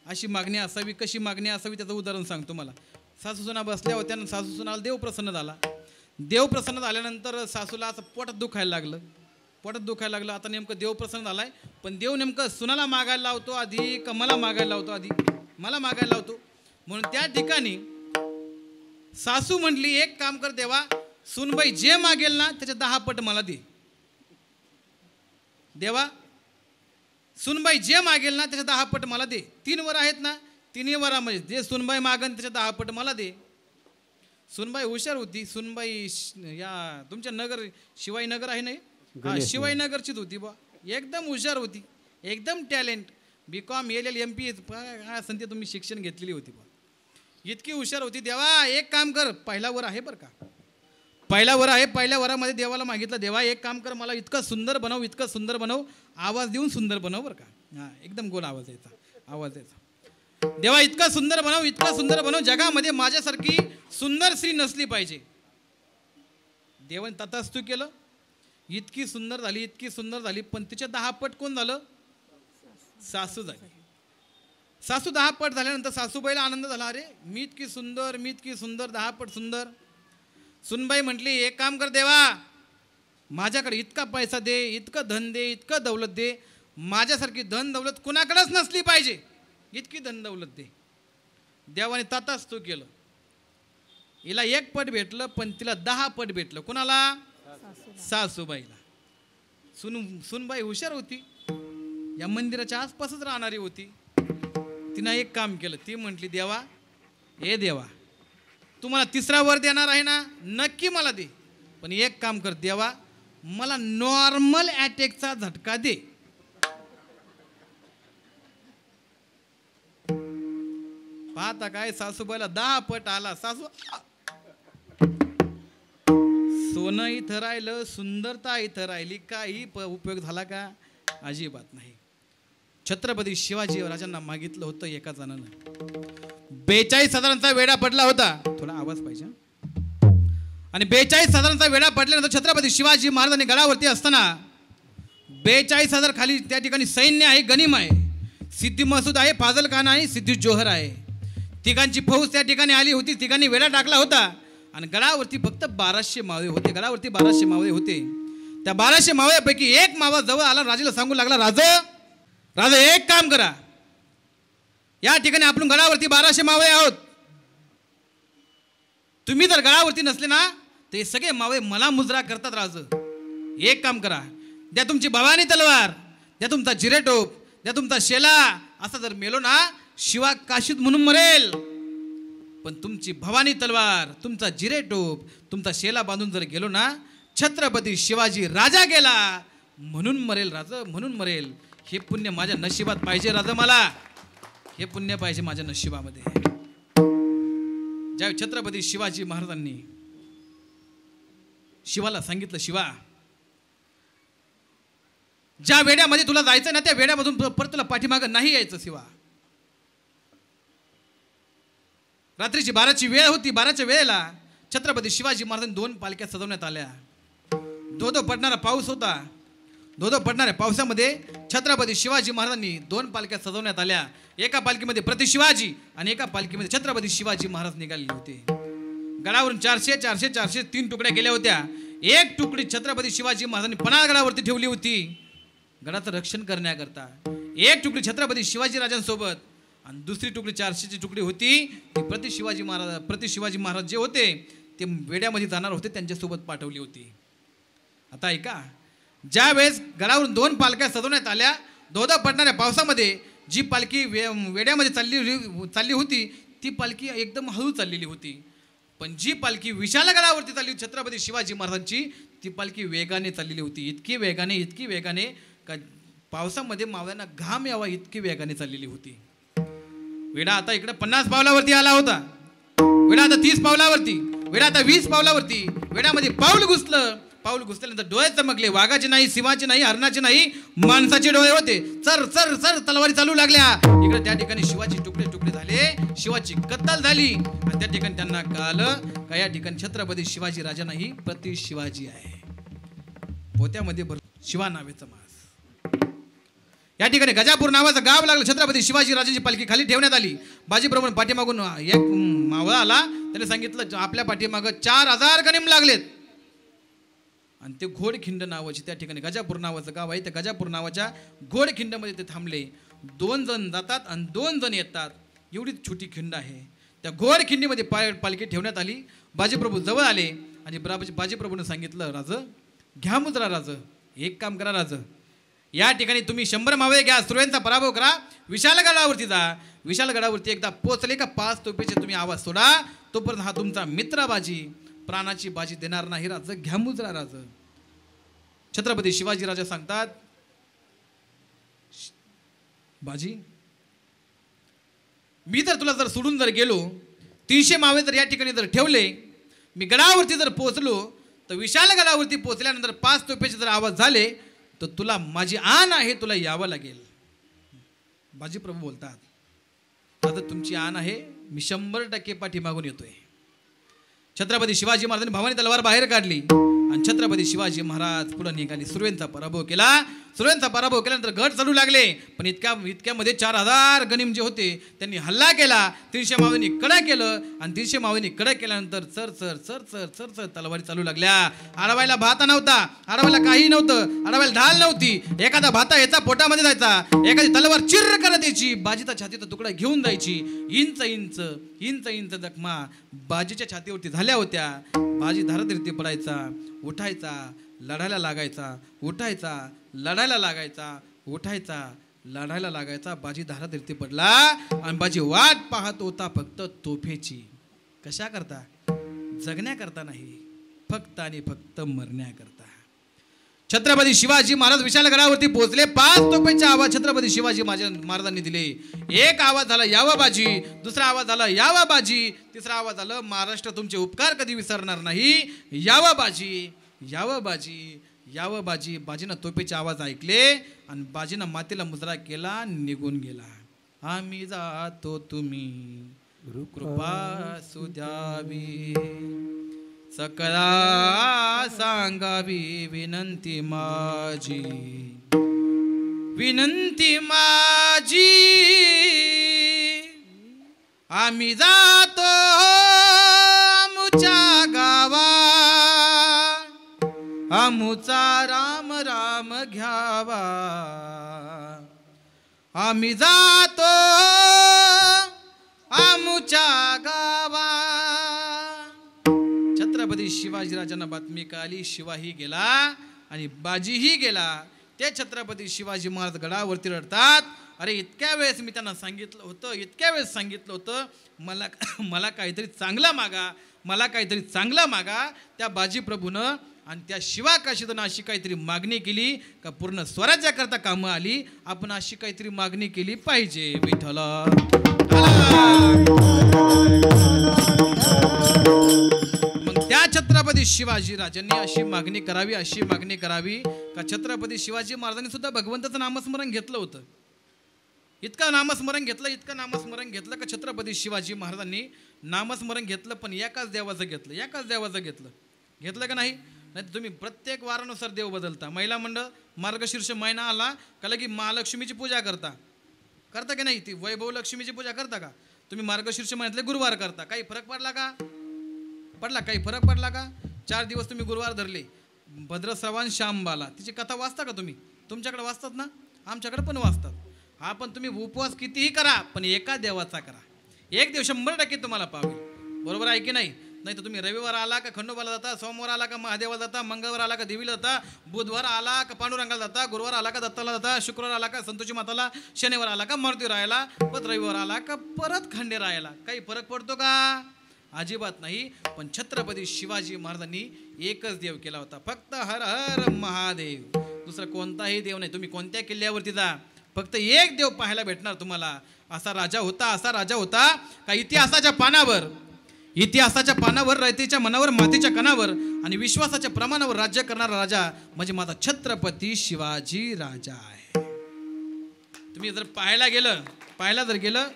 अशी मागणी असावी, कशी मागणी असावी त्याचं उदाहरण सांगतो मला. सासू सुना बसल्या होत्या आणि सासू सुनाला देव प्रसन्न झाला. देव प्रसन्न झाल्यानंतर सासूला असं पोटात दुखायला लागलं. आता नेमकं देव प्रसन्न झालाय, पण देव नेमकं सुनाला मागायला लावतो आधी का मला मागायला लावतो? आधी मला मागायला लावतो. म्हणून त्या ठिकाणी सासू म्हटली, एक काम कर देवा, सुनबाई जे मागेल ना त्याच्या 10 पट मला दे. देवा, सुनबाई जे मागेल ना त्याच्या 10 पट मला दे. 3 वर आहेत ना, 3 वरामध्ये जे सुनबाई मागन त्याच्या 10 पट मला दे. सुनबाई हुशार होती. सुनबाई या तुमच्या नगर शिवाईनगर आहे नाही, हा शिवाईनगरचीच होती बा. एकदम हुशार होती, एकदम टॅलेंट. BCom LL MP काय संधी तुम्ही शिक्षण घेतलेली होती बा. इतकी हुशार होती. देवा एक काम कर, पहिला वर आहे बरं का, पहिला वर आहे. पहिल्या वरामध्ये देवाला मागितलं, देवा एक काम कर, मला इतकं सुंदर बनव, आवाज देऊन सुंदर बनव बरं का. हां, एकदम गोल आवाज यायचा. देवा इतका सुंदर बनव, जगामध्ये माझ्यासारखी सुंदर स्त्री नसली पाहिजे. देवाने तथास्तु केलं. इतकी सुंदर झाली, पण तिच्या 10 पट कोण झालं? सासू झाली. सासू 10 पट झाल्यानंतर सासूबाईला आनंद झाला, अरे मी इतकी सुंदर 10 पट सुंदर. सुनबाई म्हटली, एक काम कर देवा, माझ्याकडे इतका पैसा दे, इतकं धन दे, इतकं दौलत दे, माझ्यासारखी धन दौलत कुणाकडेच नसली पाहिजे, इतकी धन दौलत दे. देवाने तथास्तु केलं. हिला 1 पट भेटलं, पण तिला 10 पट भेटलं. कुणाला? सासूबाईला. सुनबाई हुशार होती, या मंदिराच्या आसपासच राहणारी होती. तिनं एक काम केलं. ती म्हटली, देवा ए देवा, तू मला 3रा वर देणार आहे ना, नक्की मला दे, पण एक काम कर देवा, मला नॉर्मल अटॅकचा झटका दे. पाहता काय, सासूबाईला 10 पट आला. सासू सोनं इथं राहिलं, सुंदरता इथं राहिली, काही उपयोग झाला का? अजिबात नाही. छत्रपती शिवाजी राजांना मागितलं होतं एका जणानं, 42,000चा वेढा पडला होता. थोडा आवाज पाहिजे. आणि 42,000चा वेढा पडल्यानंतर छत्रपती शिवाजी महाराजांनी गडावरती असताना 42,000 खाली त्या ठिकाणी सैन्य आहे, गनिम आहे, सिद्धी मसूद आहे, फाजल खान आहे, सिद्धी जोहर आहे. तिघांची फौज त्या ठिकाणी आली होती. तिघांनी वेढा टाकला होता आणि गडावरती फक्त 1200 मावळे होते. गडावरती 1200 मावळे होते. त्या 1200 मावळ्यापैकी एक मावळा जवळ आला, राजाला सांगू लागला, राजा एक काम करा, या ठिकाणी आपण गडावरती 1200 मावळे आहोत, तुम्ही जर गडावरती नसले ना ते सगळे मावळे मला मुजरा करतात. राजा एक काम करा, द्या तुमची भवानी तलवार, द्या तुमचा जिरेटोप, द्या तुमचा शेला. असा जर मेलो ना शिवा काशीत म्हणून मरेल, पण तुमची भवानी तलवार, तुमचा जिरेटोप, तुमचा शेला बांधून जर गेलो ना, छत्रपती शिवाजी राजा गेला म्हणून मरेल. राजा म्हणून मरेल. हे पुण्य माझ्या नशिबात पाहिजे राजा, मला हे पुण्य पाहिजे माझ्या नशिबामध्ये. ज्या छत्रपती शिवाजी महाराजांनी शिवाला सांगितलं, शिवा ज्या वेड्यामध्ये तुला जायचं ना त्या वेड्यामधून परत तुला पाठीमागं नाही यायचं. शिवा रात्रीची 12ची वेळ होती. 12च्या वेळेला छत्रपती शिवाजी महाराजांनी 2 पालख्या सजवण्यात आल्या. धो पडणारा पाऊस होता. धो पडणाऱ्या पावसामध्ये छत्रपती शिवाजी महाराजांनी 2 पालख्या सजवण्यात आल्या. एका पालखीमध्ये प्रति शिवाजी आणि एका पालखीमध्ये छत्रपती शिवाजी महाराज निघालेले होते. गडावरून 400 तुकड्या केल्या होत्या. एक तुकडी छत्रपती शिवाजी महाराजांनी पन्हाळगडावरती ठेवली होती गडाचं रक्षण करण्याकरता. एक तुकडी छत्रपती शिवाजी राजांसोबत आणि दुसरी तुकडी 400ची तुकडी होती ती प्रति शिवाजी महाराज जे होते ते वेड्यामध्ये जाणार होते त्यांच्यासोबत पाठवली होती. आता ऐका, ज्या वेळेस गडावरून 2 पालख्या सजवण्यात आल्या, धोधा पडणाऱ्या पावसामध्ये जी पालखी वेड्यामध्ये चालली होती ती पालखी एकदम हळू चाललेली होती. पण जी पालखी विशालगडावरती चालली होती छत्रपती शिवाजी महाराजांची ती पालखी वेगाने चाललेली होती. इतकी वेगाने का पावसामध्ये मावळ्यांना घाम यावा इतकी वेगाने चाललेली होती. वेडा आता इकडे 50 पावलावरती आला होता, वेडा आता 30 पावलावरती, वेडा आता 20 पावलावरती. वेडामध्ये पाऊल घुसल्यानंतर डोळे चमकले. वाघाचे नाही, सिंहाचे नाही, हरणाचे नाही, माणसाचे डोळे होते. चर चर चर तलवारी चालू लागल्या. इकडे त्या ठिकाणी शिवाची तुकडे झाले, शिवाची कत्तल झाली आणि त्या ठिकाणी त्यांना कळालं का या ठिकाणी छत्रपती शिवाजी राजा नाही प्रति शिवाजी आहे. पोत्यामध्ये शिवा नावेचा मास. या ठिकाणी गजापूर नावाचं गाव लागलं. छत्रपती शिवाजी राजांची पालखी खाली ठेवण्यात आली. बाजीप्रमाणे पाठीमागून एक मावळा आला. त्याने सांगितलं आपल्या पाठीमागं 4000 गनिम लागलेत. आणि ते घोडखिंड नावाची त्या ठिकाणी गजापूर नावाचं गाव आहे. त्या गजापूर नावाच्या घोडखिंडमध्ये ते थांबले. 2 जण जातात आणि 2 जण येतात. एवढी छोटी खिंड आहे. त्या घोडखिंडीमध्ये पालखी ठेवण्यात आली. बाजीप्रभू जवळ आले आणि बाजीप्रभूने सांगितलं राज घ्या मुद्रा. राज एक काम करा राज, या ठिकाणी तुम्ही 100 मावळे घ्या, सुरव्यांचा पराभव करा, विशालगडावरती जा. विशालगडावरती एकदा पोचले का 5 तोफेचे तुम्ही आवाज सोडा. तोपर्यंत हा तुमचा मित्र बाजी प्राणाची बाजी देणार नाही. राज घ्या मुद्रा. राज छत्रपती शिवाजी राजा सांगतात बाजी मी तर तुला जर सोडून जर गेलो, 300 मावळे जर या ठिकाणी जर ठेवले, मी गडावरती जर पोहोचलो तर विशालगडावरती पोहोचल्यानंतर 5 तोफेचे जर आवाज झाले तर तुला माझी आण आहे, तुला यावं लागेल. बाजीप्रभू बोलतात आता तुमची आण आहे, मी 100% पाठीमागून येतोय. छत्रपती शिवाजी महाराजांनी भवानी तलवार बाहेर काढली आणि छत्रपती शिवाजी महाराज पुढे निघाले. सुरवेंचा पराभव केला. सुरवेंचा पराभव केल्यानंतर गट चढू लागले. पण इतक्यामध्ये 4000 गनिम जे होते त्यांनी हल्ला केला. 300 मावळ्यांनी कडा केलं आणि 300 मावळ्यांनी कडा केल्यानंतर चर चर चर चर चर चर तलवारी चालू लागल्या. अडवायला भाता नव्हता, अडवायला काही नव्हतं, अडवायला ढाल नव्हती. एखादा भाता याचा पोटामध्ये जायचा, एखादी तलवार चिर्र करत यायची, बाजीचा छातीचा तुकडा घेऊन जायची. इंच इंच इंच इंच जखमा बाजीच्या छातीवरती झाल्या होत्या. बाजी धारातीर्थी पडायचा, उठायचा, लढायला लागायचा, उठायचा, लढायला लागायचा, उठायचा, लढायला लागायचा. बाजी धारातीर्थी पडला आणि बाजी वाट पाहत होता फक्त तोफेची. कशा करता? जगण्याकरता नाही, फक्त आणि फक्त मरण्याकरता. छत्रपती शिवाजी महाराज विशालगडावरती पोहोचले. 5 तोफेचे आवाज छत्रपती शिवाजी महाराजांनी दिले. एक आवाज झाला यावा बाजी, दुसरा आवाज झाला यावा बाजी, तिसरा आवाज झाला महाराष्ट्र तुमचे उपकार कधी विसरणार नाही, यावा बाजी, यावा बाजी, यावं बाजी. बाजीनं तोफेचे आवाज ऐकले आणि बाजीनं मातेला मुजरा केला, निघून गेला. आम्ही जातो तुम्ही कृपा सुद्यावी, सकळा सांगावी विनंती माझी, विनंती माझी. आम्ही जातो आमुच्या गावा, आमुचा राम राम घ्यावा. आम्ही जातो आमुच्या गावा. छत्रपती शिवाजीराजांना बातमी कळाली, शिवाही गेला आणि बाजीही गेला. ते छत्रपती शिवाजी महाराज गडावरती रडतात, अरे इतक्या वेळेस मी त्यांना सांगितलं होतं, इतक्या वेळेस सांगितलं होतं मला काहीतरी चांगला मागा, मला काहीतरी चांगला मागा. त्या बाजी प्रभूनं आणि त्या शिवाकाशीतनं अशी काहीतरी मागणी केली का पूर्ण स्वराज्याकरता कामं आली. आपण अशी काहीतरी मागणी केली पाहिजे. विठ्ठला मग त्या छत्रपती शिवाजी राजांनी अशी मागणी करावी का छत्रपती शिवाजी महाराजांनी सुद्धा भगवंताचं नामस्मरण घेतलं होतं. इतकं नामस्मरण घेतलं का छत्रपती शिवाजी महाराजांनी नामस्मरण घेतलं, पण एकाच देवाचं घेतलं का नाही? नाही तुम्ही प्रत्येक वारानुसार देव बदलता. महिला मंडळ मार्गशीर्ष महिना आला का लगी महालक्ष्मीची पूजा करता की नाही? ती वैभव लक्ष्मीची पूजा करता का? तुम्ही मार्गशीर्ष महिन्यातले गुरुवार करता, काही फरक पडला का? पडला काही फरक पडला का? 4 दिवस तुम्ही गुरुवार धरले, भद्रश्रवण श्यामबाला तिची कथा वाचता का तुम्ही? तुमच्याकडे वाचतात ना, आमच्याकडे पण वाचतात. हा, पण तुम्ही उपवास कितीही करा, पण एका देवाचा करा. एक देव 100% तुम्हाला पावेल. बरोबर आहे की नाही? नाही तर तुम्ही रविवार आला का खंडोबाला जाता, सोमवार आला का महादेवाला जाता, मंगळवार आला का देवीला जाता, बुधवार आला का पांडुरंगाला जाता, गुरुवार आला का दत्ताला जाता, शुक्रवार आला का संतोषी माताला, शनिवार आला का मारुती राहायला, परत रविवार आला का परत खंडे राहायला. काही फरक पडतो का? अजिबात नाही. पण छत्रपती शिवाजी महाराजांनी एकच देव केला होता, फक्त हर हर महादेव. दुसरा कोणताही देव नाही. तुम्ही कोणत्या किल्ल्यावरती जा, फक्त एक देव पाहायला भेटणार तुम्हाला. असा राजा होता का इतिहासाच्या पानावर रयतेच्या मनावर मातीच्या कणावर आणि विश्वासाच्या प्रमाणावर राज्य करणारा राजा म्हणजे माझा छत्रपती शिवाजी राजा आहे. तुम्ही जर पाहायला जर गेलं,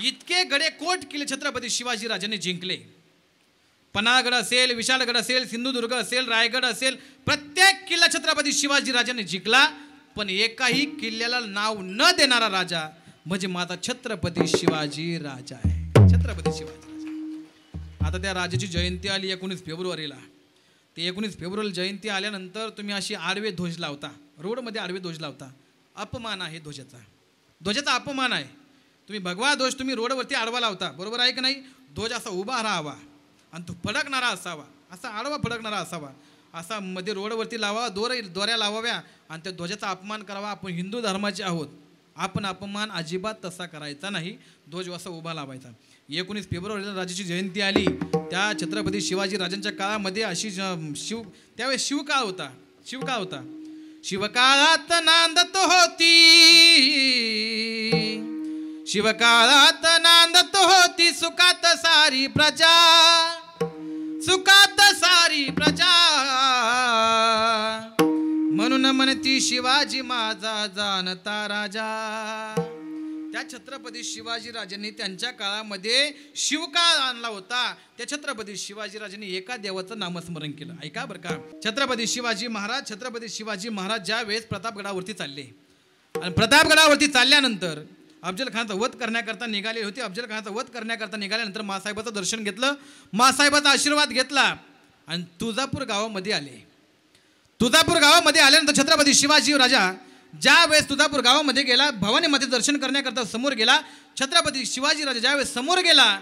इतके गडे कोट किल्ले छत्रपती शिवाजी राजांनी जिंकले. पन्हाळगड असेल, विशाळगड असेल, सिंधुदुर्ग असेल, रायगड असेल, प्रत्येक किल्ला छत्रपती शिवाजी राजांनी जिंकला. पण एकाही किल्ल्याला नाव न देणारा राजा म्हणजे माझा छत्रपती शिवाजी राजा आहे. छत्रपती शिवाजी राजा. आता त्या राजाची जयंती आली 19 फेब्रुवारीला. ते 19 फेब्रुवारी जयंती आल्यानंतर तुम्ही अशी आडवे ध्वज लावता, रोडमध्ये आडवे ध्वज लावता. अपमान आहे ध्वजाचा अपमान आहे. तुम्ही भगवा ध्वज तुम्ही रोडवरती आडवा लावता, बरोबर आहे की नाही? ध्वज असा उभा राहावा आणि तो फडकणारा असावा, असा आडवा फडकणारा असावा. असा मध्ये रोडवरती लावा, दोऱ्या लावाव्या आणि त्या ध्वजाचा अपमान करावा. आपण हिंदू धर्माचे आहोत, आपण अपमान अजिबात तसा करायचा नाही. ध्वज असा उभा लावायचा. 19 फेब्रुवारीला राजाची जयंती आली. त्या छत्रपती शिवाजी राजांच्या काळामध्ये अशी त्यावेळेस शिवकाळ होता. शिवकाळात नांदत होती सुखात सारी प्रजा, म्हणून म्हणती शिवाजी माझा जाणता राजा. त्या छत्रपती शिवाजी राजांनी त्यांच्या काळामध्ये शिवकाळ आणला होता. त्या छत्रपती शिवाजी राजांनी एका देवाचं नामस्मरण केलं. ऐका बरं का, छत्रपती शिवाजी महाराज ज्या वेळेस प्रतापगडावरती चालले आणि प्रतापगडावरती चालल्यानंतर अफजल खानाचा वध करण्याकरता निघाले होते. अफजल खानाचा वध करण्याकरता निघाल्यानंतर मासाहेबाचं दर्शन घेतलं, मासाहेबाचा आशीर्वाद घेतला आणि तुळजापूर गावामध्ये आले. तुळजापूर गावामध्ये आल्यानंतर छत्रपती शिवाजी राजा ज्या वेळेस तुळजापूर गावामध्ये गेला, भवानी माते दर्शन करण्याकरता समोर गेला. छत्रपती शिवाजी राजा ज्यावेळेस समोर गेला,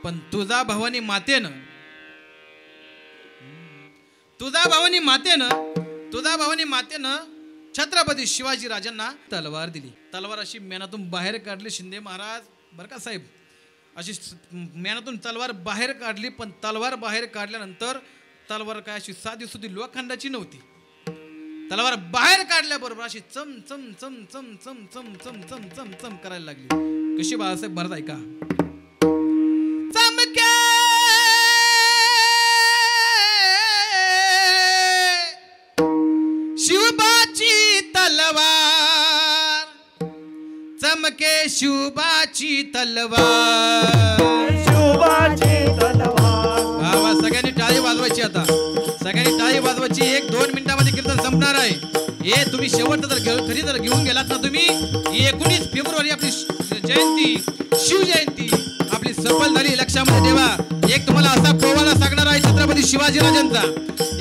पण तुळजाभवानी मातेनं छत्रपती शिवाजी राजांना तलवार दिली. तलवार अशी मेनातून बाहेर काढली. शिंदे महाराज बरं का साहेब, अशी मेनातून तलवार बाहेर काढली. पण तलवार बाहेर काढल्यानंतर तलवार काय अशी साधी सुधी लोखंडाची नव्हती. तलवार बाहेर काढल्याबरोबर अशी चम चम चम चम चम चम चम चम चम चम करायला लागली. कशी बाळासाहेब महाराज ऐका. चमके शिवबाची तलवार, चमके शिवबाची तलवार, बाबा सगळ्यांनी टाळी वाजवायची. आता सगळ्यांनी टाळी वाजवायची. 1-2 मिनिटामध्ये कीर्तन संपणार आहे. हे तुम्ही शेवटचं जर घेऊन गेलात ना तुम्ही, 19 फेब्रुवारी आपली जयंती, शिवजयंती आपली सफल झाली. लक्षामध्ये ठेवा. एक तुम्हाला असा पोवाडा सांगणार आहे छत्रपती शिवाजी राजांचा,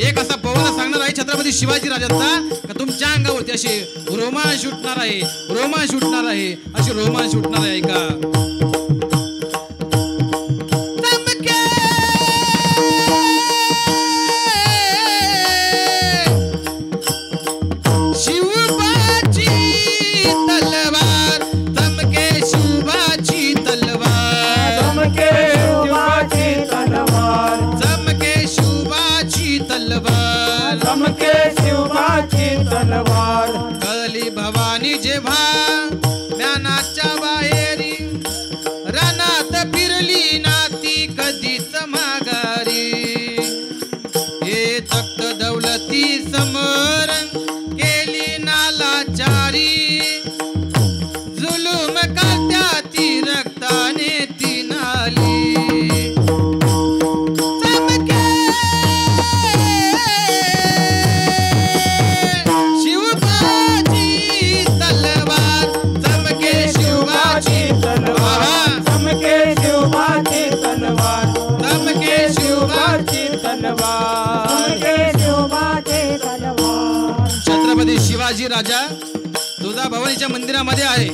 एक असा पोवाडा सांगणार आहे छत्रपती शिवाजी राजांचा का तुमच्या अंगावरती असे रोमांच उठणार आहे, अशी रोमांच उठणार आहे का. कळली भवानी जेव्हा ज्ञानाच्या बाहेरी, शिवाजी राजा तुळजा भवानीच्या मंदिरामध्ये आहे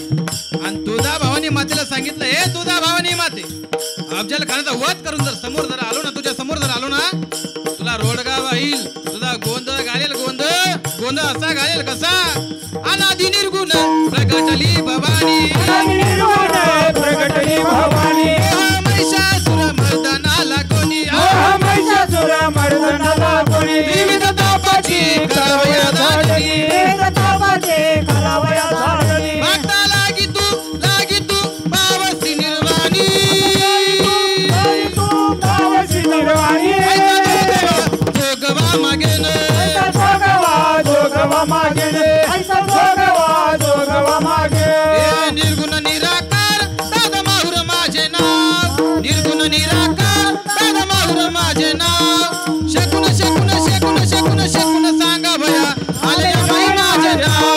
आणि तुळजा भवानी मातेला सांगितलं, हे तुळजा भवानी माते, अफजल खानाचा वध करून जर समोर जर आलो ना, तुझ्या समोर जर आलो ना, तुला रोडगाव येईल, तुझा गोंधळ घालेल, गोंधळ असा घालेल कसा, अनादि निर्गुण प्रगटली भवानी, प्रगटली भवानी, महिषासुर मर्दनाला कोणी, महिषासुर मर्दनाला कोणी, विविध तापाची करावया धाडली, भक्ता लागी तू पावसी निर्वाणी, निर्वाणी, जोगवा मागेन, जोगवा मागे, जोगवा मागे, निर्गुण निराकार दादा माहुर माझे नाव, निर्गुण निराकार दादा माहुर माझे नाव, शकून शकून शकून शकून शकून सांगा भया आले बाई माझे नाव,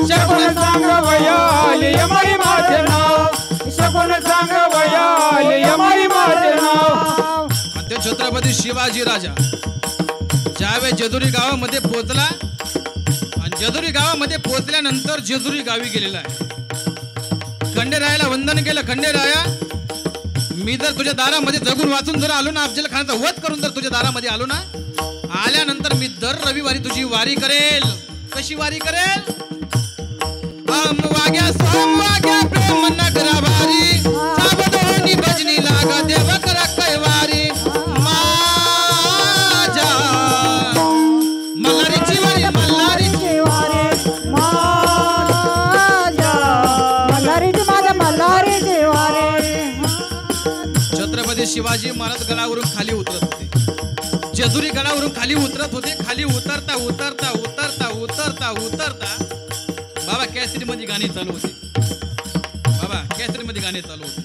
शकून सांग वया यमाई माझे नाव, शकून सांग वया यमाई माझे नाव. आणि ते छत्रपती शिवाजी राजा ज्यावेळेस जेजुरी गावामध्ये पोहोचला आणि जेजुरी गावामध्ये पोहोचल्यानंतर जेजुरी गावी गेलेला आहे. खंडेरायाला वंदन केलं, खंडेराया मी जर तुझ्या दारामध्ये जगून वाचून जर आलो ना, अफजल खानाचा वध करून जर तुझ्या दारामध्ये आलो ना, आल्यानंतर मी दर रविवारी तुझी वारी करेल. कशी वारी करेल? वाग्या सोम वाग्या प्रेम नगरा वारी, सावधानी भजनी लागा देव करा कैवारी, माझ्या मल्हारीची वारी, मल्हारीची छत्रपती शिवाजी महाराज गडावरून खाली उतरत होते, जेजुरी गडावरून खाली उतरत होते. खाली उतरता उतरता उतरता उतरता उतरता बाबा कॅसेट मध्ये गाणी चालू होती, बाबा कॅसेट मध्ये गाणे चालू होते.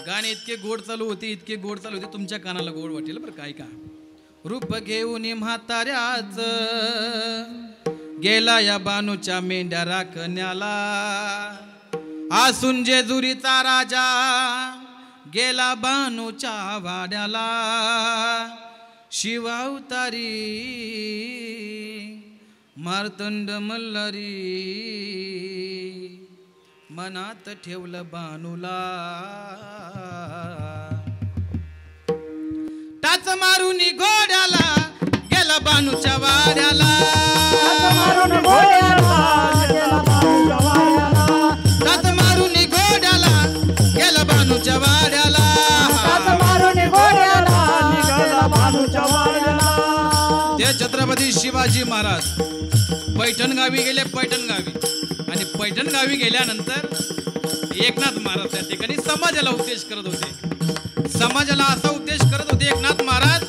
गाणे इतके गोड चालू होते, इतके गोड चालू होते, तुमच्या कानाला गोड वाटेल बरं. काय का रूप घेऊन म्हाताऱ्याच गेला या बानूच्या मेंढ्या राखण्याला, आसून जेजुरीचा राजा गेला बानूच्या वाड्याला, शिवावतारी मार्तंड मल्हारी मनात ठेवलं बानूला, टाच मारून घोड्याला गेला बानूच्या वाड्याला, टाच मारून घोड्याला गेला बानूच्या वाड्याला, ते छत्रपती शिवाजी महाराज पैठण गावी गेले, पैठण गावी. आणि पैठण गावी गेल्यानंतर एकनाथ महाराज त्या ठिकाणी समाजाला उपदेश करत होते. समाजाला असा उपदेश करत होते एकनाथ महाराज,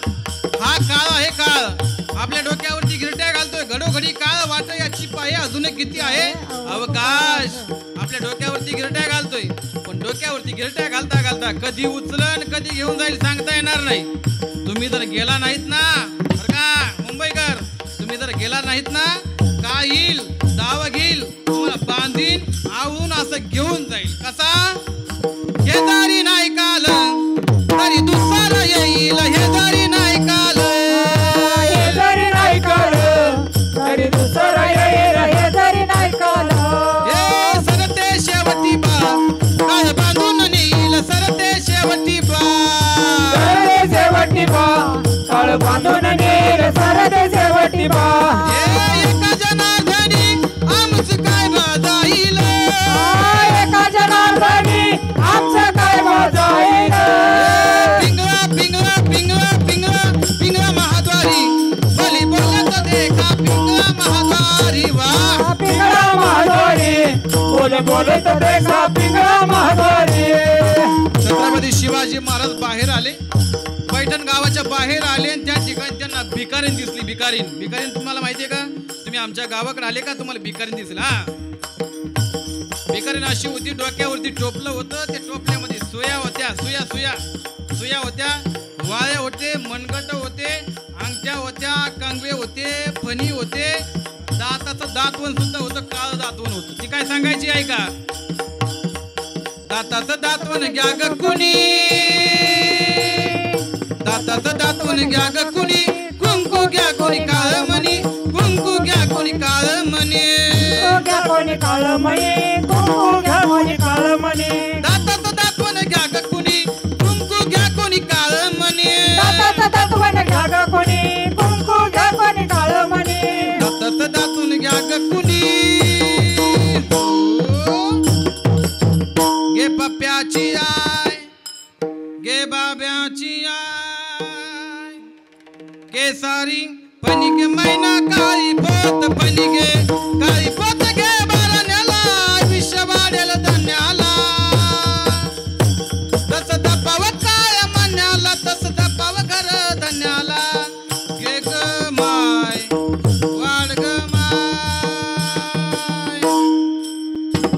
हा काळ आहे, काळ आपल्या डोक्यावरती गिरट्या घालतोय, घडोघडी काळ वाट याची पाय अजून किती आहे अवकाश, आपल्या डोक्यावरती गिरट्या घालतोय, पण डोक्यावरती गिरट्या घालता घालता कधी उचलन कधी घेऊन जाईल सांगता येणार नाही. तुम्ही जर गेला नाहीत ना, बरं का मुंबईकर, तुम्ही जर गेला नाहीत ना, काय येईल दावा घेईल, तुम्हाला बांधीन आवळून असं घेऊन जाईल. कसा? हे दारी नाही काल तरी दुसरा येईल, हे दारी नाही काल, हे जरी नाही काल तरी दुसरा येईल, हे जरी नाही काल, हे सरते शेवटी बा काळ बांधून नेईल, सरते शेवटी बा, सरदे शेवटी बा काळ बांधून नेईल, सरदे शेवटी बा, हे एका जनार्दनी आमचं काय बाजाईल, एका जनार्दनी आमचं काय बाजाईल, पिंगळा पिंगळा पिंगळा पिंगळा पिंगळा महाद्वारी बली बोलत देखा, पिंगळा महाद्वारी वा, पिंगळा महाद्वारी बोल बोलत देखा, पिंगळा महाद्वारी. छत्रपती शिवाजी महाराज बाहेर आले, पैठण गावाच्या बाहेर आले आणि त्या ठिकाणी त्यांना भिकारीन दिसली. भिकारीन, भिकारीन तुम्हाला माहितीये का? तुम्ही आमच्या गावाकडे आले का तुम्हाला भिकारीन दिसेल. हा, भिकारीन अशी होती, डोक्यावरती टोपलं होतं, त्या टोपल्यामध्ये सुया होत्या, सुया सुया सुया होत्या, वाळे होते, मनगट होते, अंगठ्या होत्या, कंगवे होते, फणी होते, दाताचं दातवण सुद्धा होतं, काळ दातवण होतं. ती काय सांगायची आहे का? दाताचं दातवण घ्या ग कुणी, दाताचं दातवण घ्या ग कुणी, कुंकू घ्या कोणी काळ म्हणी, कुंकू घ्या कोणी काळ म्हणे, काळमणी कुंकू घ्या कोणी काळमणी दातात दाखवून घ्या ग कुणी कुंकू घ्या कोणी काळ म्हणे दातात दाखवून घ्या ग कोणी कुंकू घ्या कोणी काळमणी दातात दातून घ्या ग कुणी गे पप्प्याची आय गे बाब्याची आय केसारी पनिके मैना काळी पोत पनिके काळी पोत गे बारण्याला विष वाढेल धान्याला तस दपाव काय मन्याला तस दपाव घर धन्याला गे ग माय वाढ ग माय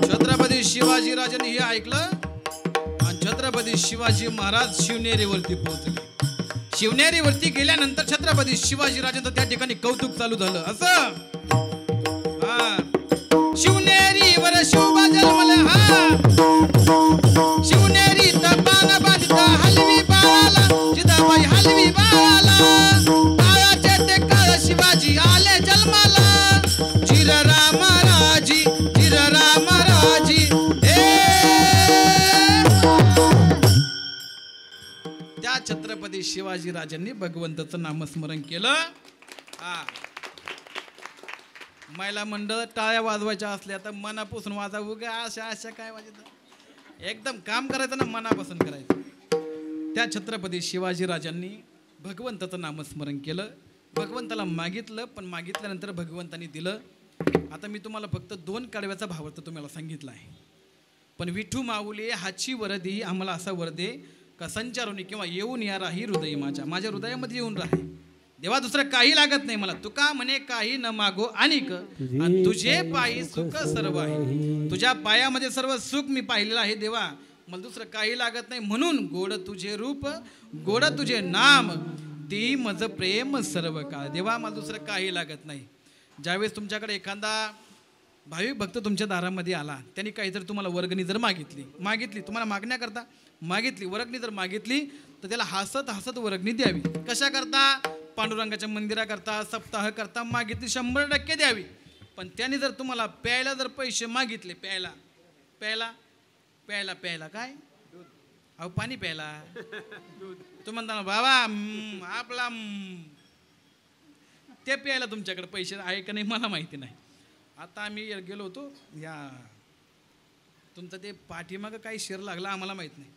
छत्रपती शिवाजी राजांनी हे ऐकलं आणि छत्रपती शिवाजी महाराज शिवनेरीवरती पोहोचले शिवनेरीवरती गेल्यानंतर छत्रपती शिवाजी राजांचं त्या ठिकाणी कौतुक चालू झालं असं शिवनेरीवर शिवबा जन्मला हा शिवनेरी बाणा बांधिता हलवी बाळाला जिजाबाई हलवी बाळाला काळाचे ते काळ शिवाजी आले जन्माला चिररामराजी चिररामराजी त्या छत्रपती शिवाजी राजांनी भगवंताचं नामस्मरण केलं महिला मंडळ टाळ्या वाजवायच्या असल्या तर मनापासून वाजा उगा अशा अशा काय वाजत एकदम काम करायचं ना मनापासून करायचं त्या छत्रपती शिवाजी राजांनी भगवंताचं नामस्मरण केलं भगवंताला मागितलं पण मागितल्यानंतर भगवंतानी दिलं आता मी तुम्हाला फक्त 2 कडव्याचा भावार्थ तुम्हाला सांगितला आहे पण विठू माऊली हाची वरदी आम्हाला असा वर दे का संचारुनी किंवा येऊन या राही हृदय माझ्या हृदयामध्ये येऊन राही देवा दुसरं काही लागत नाही मला तुका म्हणे काही न मागो आणिक आणि तुझे पायी सुख सर्व आहे तुझ्या पायामध्ये सर्व सुख मी पाहिलेलं आहे देवा मला दुसरं काही लागत नाही म्हणून गोड तुझे रूप गोड तुझे नाम ती मज प्रेम सर्व काळ देवा मला दुसरं काही लागत नाही ज्यावेळेस तुमच्याकडे एखादा भाविक भक्त तुमच्या दारामध्ये आला त्यांनी काहीतरी तुम्हाला वर्गणी जर मागितली तुम्हाला मागण्याकरता मागितली वर्गणी जर मागितली तर त्याला हसत हसत वर्गणी द्यावी कशा करता पांडुरंगाच्या मंदिराकरता सप्ताह करता मागितली 100% द्यावी पण त्याने जर तुम्हाला प्यायला जर पैसे मागितले प्यायला काय अहो पाणी प्यायला तू म्हणता ना बाबा आपला ते प्यायला तुमच्याकडे पैसे आहे का नाही मला माहिती नाही आता आम्ही गेलो होतो या तुमचं ते पाठीमागं काही शेर लागला आम्हाला माहीत नाही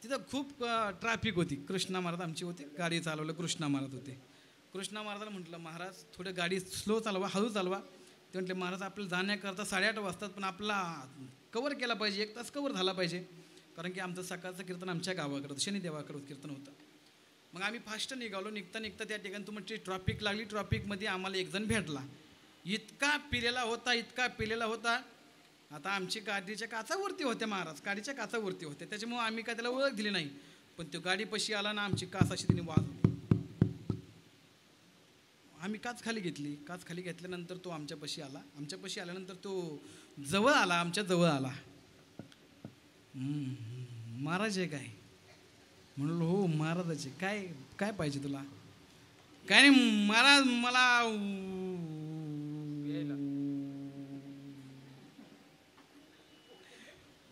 तिथं खूप ट्रॅफिक होती कृष्णा महाराज आमची होती गाडी चालवलं कृष्णा महाराज होते कृष्णा महाराजाला म्हटलं महाराज थोडं गाडी स्लो चालवा हळू चालवा ते म्हटले महाराज आपल्याला जाण्याकरता 8:30 वाजतात पण आपला कवर केला पाहिजे 1 तास कवर झाला पाहिजे कारण की आमचं सकाळचं कीर्तन आमच्या गावाकडं होतं शनिदेवाकडं कीर्तन होतं मग आम्ही फास्ट निघालो निघता त्या ठिकाणी तुमची ट्रॅफिक लागली ट्रॅफिकमध्ये आम्हाला एक जण भेटला इतका पिलेला होता आता आमची गाडीच्या काचावरती होत्या महाराज गाडीच्या काचावरती होत्या त्याच्यामुळे आम्ही काय त्याला ओळख दिली नाही पण तो गाडीपाशी आला ना आमची काच अशी तिने वाजवली आम्ही काच खाली घेतल्यानंतर तो आमच्यापाशी आल्यानंतर तो आमच्या जवळ आला महाराज आहे काय म्हणलो हो महाराजाचे काय पाहिजे तुला काय नाही महाराज मला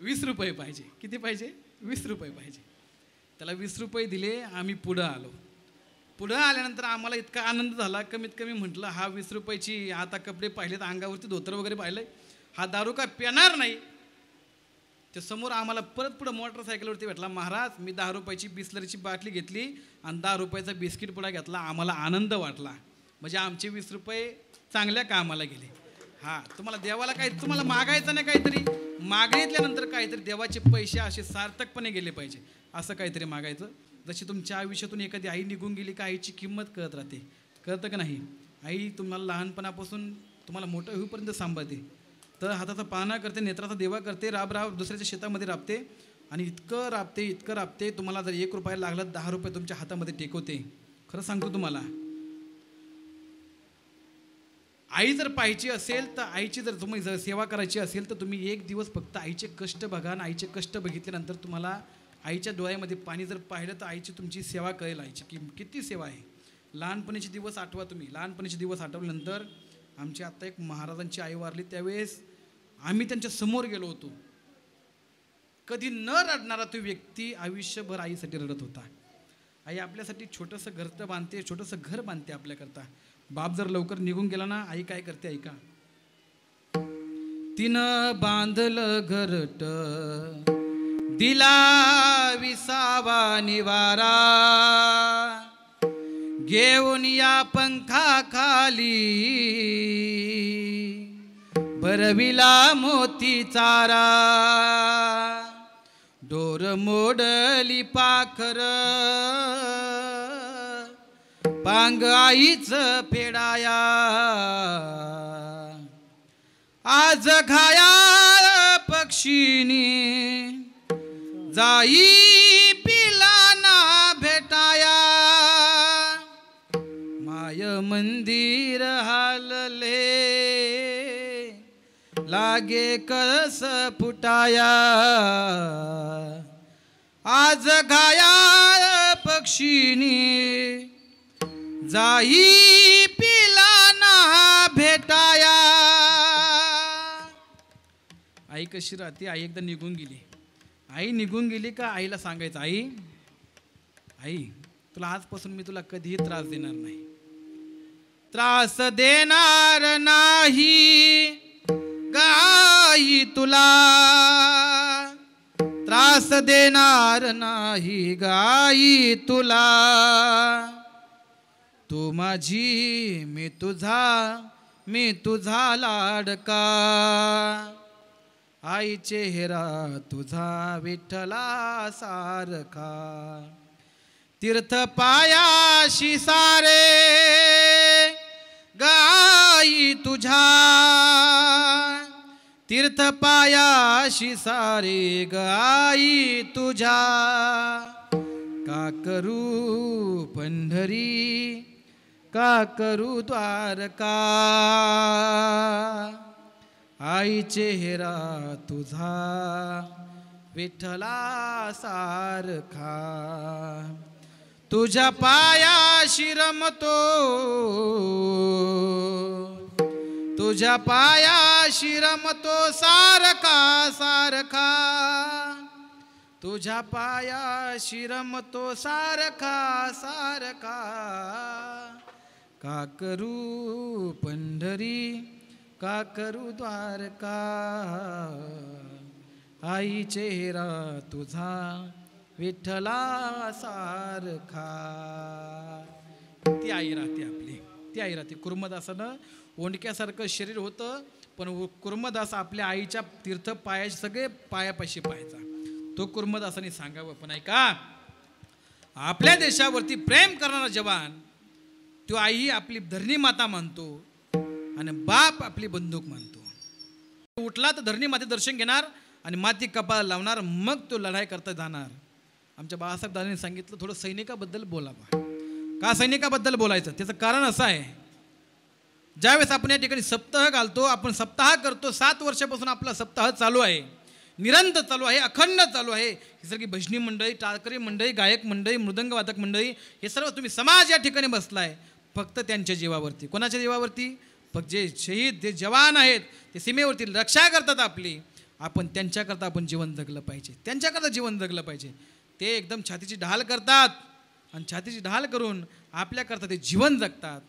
20 रुपये पाहिजे किती पाहिजे 20 रुपये पाहिजे त्याला 20 रुपये दिले आम्ही पुढं आल्यानंतर आम्हाला इतका आनंद झाला कमीत कमी म्हटलं हा 20 रुपयाची आता कपडे पाहिलेत अंगावरती धोतर वगैरे पाहिलंय हा दारू का पिणार नाही ते समोर आम्हाला परत पुढं मोटरसायकलवरती भेटला महाराज मी 10 रुपयाची बिस्लरीची बाटली घेतली आणि 10 रुपयाचा बिस्किट पुडा घेतला आम्हाला आनंद वाटला म्हणजे आमचे 20 रुपये चांगल्या कामाला गेले तुम्हाला देवाला तुम्हाला मागायचं नाही काहीतरी मागितल्यानंतर काहीतरी देवाचे पैसे असे सार्थकपणे गेले पाहिजे असं काहीतरी मागायचं जशी तुमच्या आयुष्यातून एखादी आई निघून गेली का आईची किंमत कळत राहते कळतं का नाही आई तुम्हाला लहानपणापासून तुम्हाला मोठं होईपर्यंत सांभाळते तर हाताचा पाना करते नेत्राचा देवा करते राब दुसऱ्याच्या शेतामध्ये राबते आणि इतकं राबते तुम्हाला जर 1 रुपया लागला 10 रुपये तुमच्या हातामध्ये टेकवते खरं सांगतो तुम्हाला आई जर पाहायची असेल तर आईची जर तुम्ही जर सेवा करायची असेल तर तुम्ही 1 दिवस फक्त आईचे कष्ट बघा आणि आईचे कष्ट बघितल्यानंतर तुम्हाला आईच्या डोळ्यामध्ये पाणी जर पाहिलं तर आईची तुमची सेवा कळेल आईची की किती सेवा आहे लहानपणीचे दिवस आठवा तुम्ही लहानपणीचे दिवस आठवल्यानंतर आमची आत्ता एक महाराजांची आई वारली त्यावेळेस आम्ही त्यांच्या समोर गेलो होतो. कधी न रडणारा तो व्यक्ती आयुष्यभर आईसाठी रडत होता. आई आपल्यासाठी छोटंसं घर तर बांधते, छोटंसं घर बांधते आपल्याकरता. बाप जर लवकर निघून गेला ना, आई काय करते ऐका. तिनं बांधलं घरट, दिला विसावा निवारा, घेऊन या पंखा खाली भरविला मोती चारा. डोर मोडली पाखर, पांग आईच फेडाया. आज घाया पक्षीनी जाई पिलाना भेटाया. माय मंदिर हालले, लागे कळस फुटाया. आज घाया पक्षीनी जाई पिलाना भेटाया. आई कशी राहते. आई एकदा निघून गेली. आई निघून गेली का आईला सांगायचं, आई आई तुला आजपासून मी तुला कधीही त्रास देणार नाही, त्रास देणार नाही गाई तुला, त्रास देणार नाही गाई तुला. तू माझी मी तुझा लाडका, आई चेहरा तुझा विठ्ठला सारखा. तीर्थ पायाशी सारे गाई तुझ्या, तीर्थ पायाशी सारे गाई तुझ्या. का करू पंढरी, का करू द्वारका, आई चेहरा तुझा विठ्ठला सारखा. तुझ्या पायाशी रमतो, तुझ्या पायाशी रमतो सारखा सारखा. तुझ्या पायाशी रमतो सारखा सारखा. का करू पंढरी, का करू द्वारका, आई चेहरा तुझा विठ्ठला सारखा. ती आई राहते आपली, ती आई राहते. कुर्मदासानं ओंडक्यासारखं शरीर होतं, पण कुर्मदास आपल्या आईच्या तीर्थ पायाशी सगळे पायापाशी पाहायचा. तो कुर्मदासाने सांगावं. पण ऐका, आपल्या देशावरती प्रेम करणारा जवान तो आई आपली धरणी माता मानतो आणि बाप आपली बंदूक मानतो. उठला तर धरणी माते दर्शन घेणार आणि माती कपाळाला लावणार, मग तो लढाई करता जाणार. आमच्या बाळासाहेब दादांनी सांगितलं थोडं सैनिकाबद्दल बोलावं. का सैनिकाबद्दल बोलायचं, त्याचं कारण असं आहे, ज्यावेळेस आपण या ठिकाणी सप्ताह घालतो, आपण सप्ताह करतो, 7 वर्षापासून आपला सप्ताह चालू आहे, निरंतर चालू आहे, अखंड चालू आहे. ही सगळी भजनी मंडळी, टाळकरी मंडळी, गायक मंडळी, मृदंगवादक मंडळी, हे सर्व तुम्ही समाज या ठिकाणी बसलाय फक्त त्यांच्या जीवावरती. कोणाच्या जीवावरती? फक्त जे शहीद, जे जवान आहेत, ते सीमेवरती रक्षा करतात आपली, आपण त्यांच्याकरता आपण जीवन जगलं पाहिजे, त्यांच्याकरता जीवन जगलं पाहिजे. ते एकदम छातीची ढाल करतात आणि छातीची ढाल करून आपल्याकरता ते जीवन जगतात.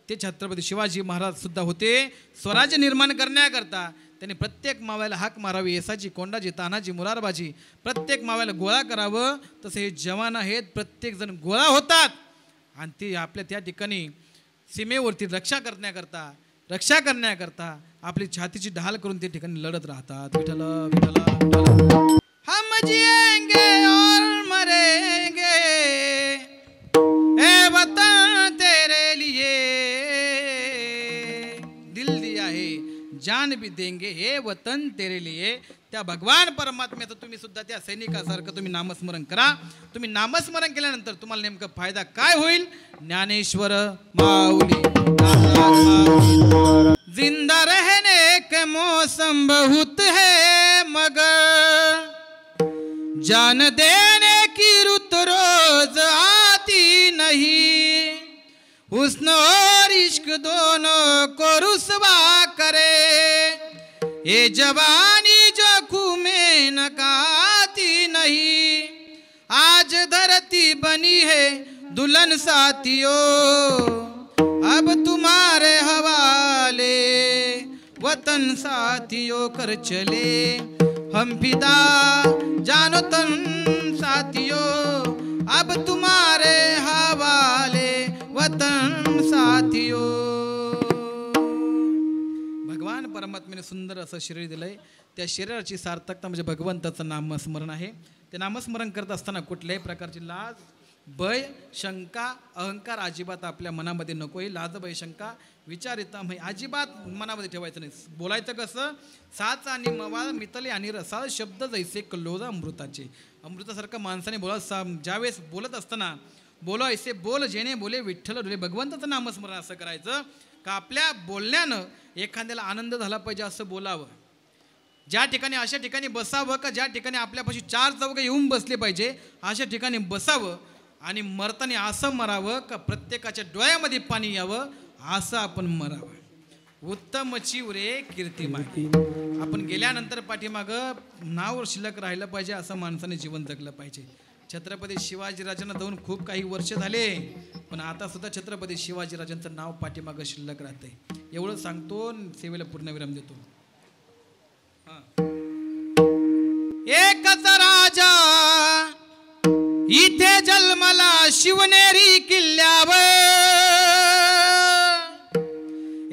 ते छत्रपती शिवाजी महाराज सुद्धा होते. स्वराज्य निर्माण करण्याकरता त्यांनी प्रत्येक मावळ्याला हाक मारावी, येसाची, कोंडाची, तानाजी, मुरारबाजी, प्रत्येक मावळ्याला गोळा करावं. तसे हे जवान आहेत, प्रत्येकजण गोळा होतात आणि ते आपल्या त्या ठिकाणी सीमेवरती रक्षा करण्याकरता आपली छातीची ढाल करून ते ठिकाणी लढत राहतात. विठ्ठल विठ्ठल विठ्ठल. हम जिएंगे और मरेंगे ए वतन तेरे लिए, दिल दिया है जान भी देंगे हे वतन तेरे लिए. त्या भगवान परमात्म्याचं तुम्ही सुद्धा त्या सैनिकासारखं तुम्ही नामस्मरण करा. तुम्ही नामस्मरण केल्यानंतर तुम्हाला नेमकं फायदा काय होईल? ज्ञानेश्वर माऊली जिंदा रहने के मौसम बहुत है, मगर जान देने की रुत रोज आती नहीं. हुस्न और इश्क दोनों को रुसवा करे, ये जवानी जोखू में नकाती नहीं, आज धरती बनी है दुल्हन साथियों, अब तुम्हारे हवाले वतन साथियों कर चले हम फिदा जानो तन साथियों, अब तुम्हारे हवाले वतन साथियों। भगवान परमात्म्याने सुंदर असं शरीर दिलंय, त्या शरीराची सार्थकता म्हणजे भगवंताचं नामस्मरण आहे। ते नामस्मरण करत असताना कुठल्याही प्रकारची लाज, भय, शंका, अहंकार अजिबात आपल्या मनामध्ये नको आहे। लाज, भय, शंका, विचारिता अजिबात मनामध्ये ठेवायचं नाही। बोलायचं कसं? साच आणि मवाळ मितले आणि रसाळ शब्द जैसे कल्लोळ अमृताचे। अमृतासारखं माणसाने ज्यावेळेस बोलत असताना बोलो ऐसे बोल जेणे बोले विठ्ठल डोले। भगवंताचं नामस्मरण असं करायचं का आपल्या बोलण्यानं एखाद्याला आनंद झाला पाहिजे असं बोलावं। ज्या ठिकाणी अशा ठिकाणी बसावं का ज्या ठिकाणी आपल्यापाशी चार चौघे येऊन बसले पाहिजे अशा ठिकाणी बसावं, आणि मरताना असं मरावं का प्रत्येकाच्या डोळ्यामध्ये पाणी यावं असं आपण मरावं। उत्तम चिवरे कीर्ती मागे, आपण गेल्यानंतर पाठीमागं नाव शिल्लक राहिलं पाहिजे असं माणसाने जीवन जगलं पाहिजे। छत्रपती शिवाजीराजांना जाऊन खूप काही वर्ष झाले, पण आता सुद्धा छत्रपती शिवाजीराजांचं नाव पाठीमागं शिल्लक राहतंय। एवढं सांगतो, सेवेला पूर्णविराम देतो। एकच राजा इथे जन्मला शिवनेरी किल्ल्यावर,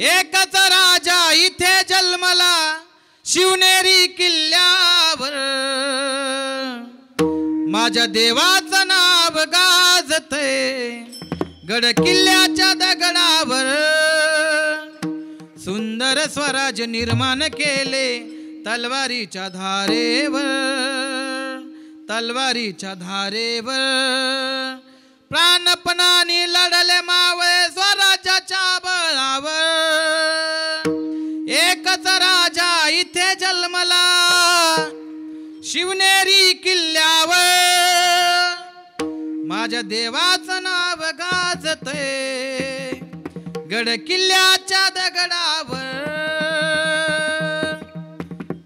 एकच राजा इथे जन्मला शिवनेरी किल्ल्यावर, माझ्या देवाचं नाव गाजतंय गड किल्ल्याच्या दगडावर, सुंदर स्वराज निर्माण केले तलवारीच्या धारेवर, तलवारीच्या धारेवर, प्राणपणाने लढले मावळे स्वराज्याच्या बळावर, एकच राजा इथे जन्मला शिवनेरी किल्ल्यावर, माझ्या देवाचं नाव गाजतंय गड किल्ल्याच्या दगडावर।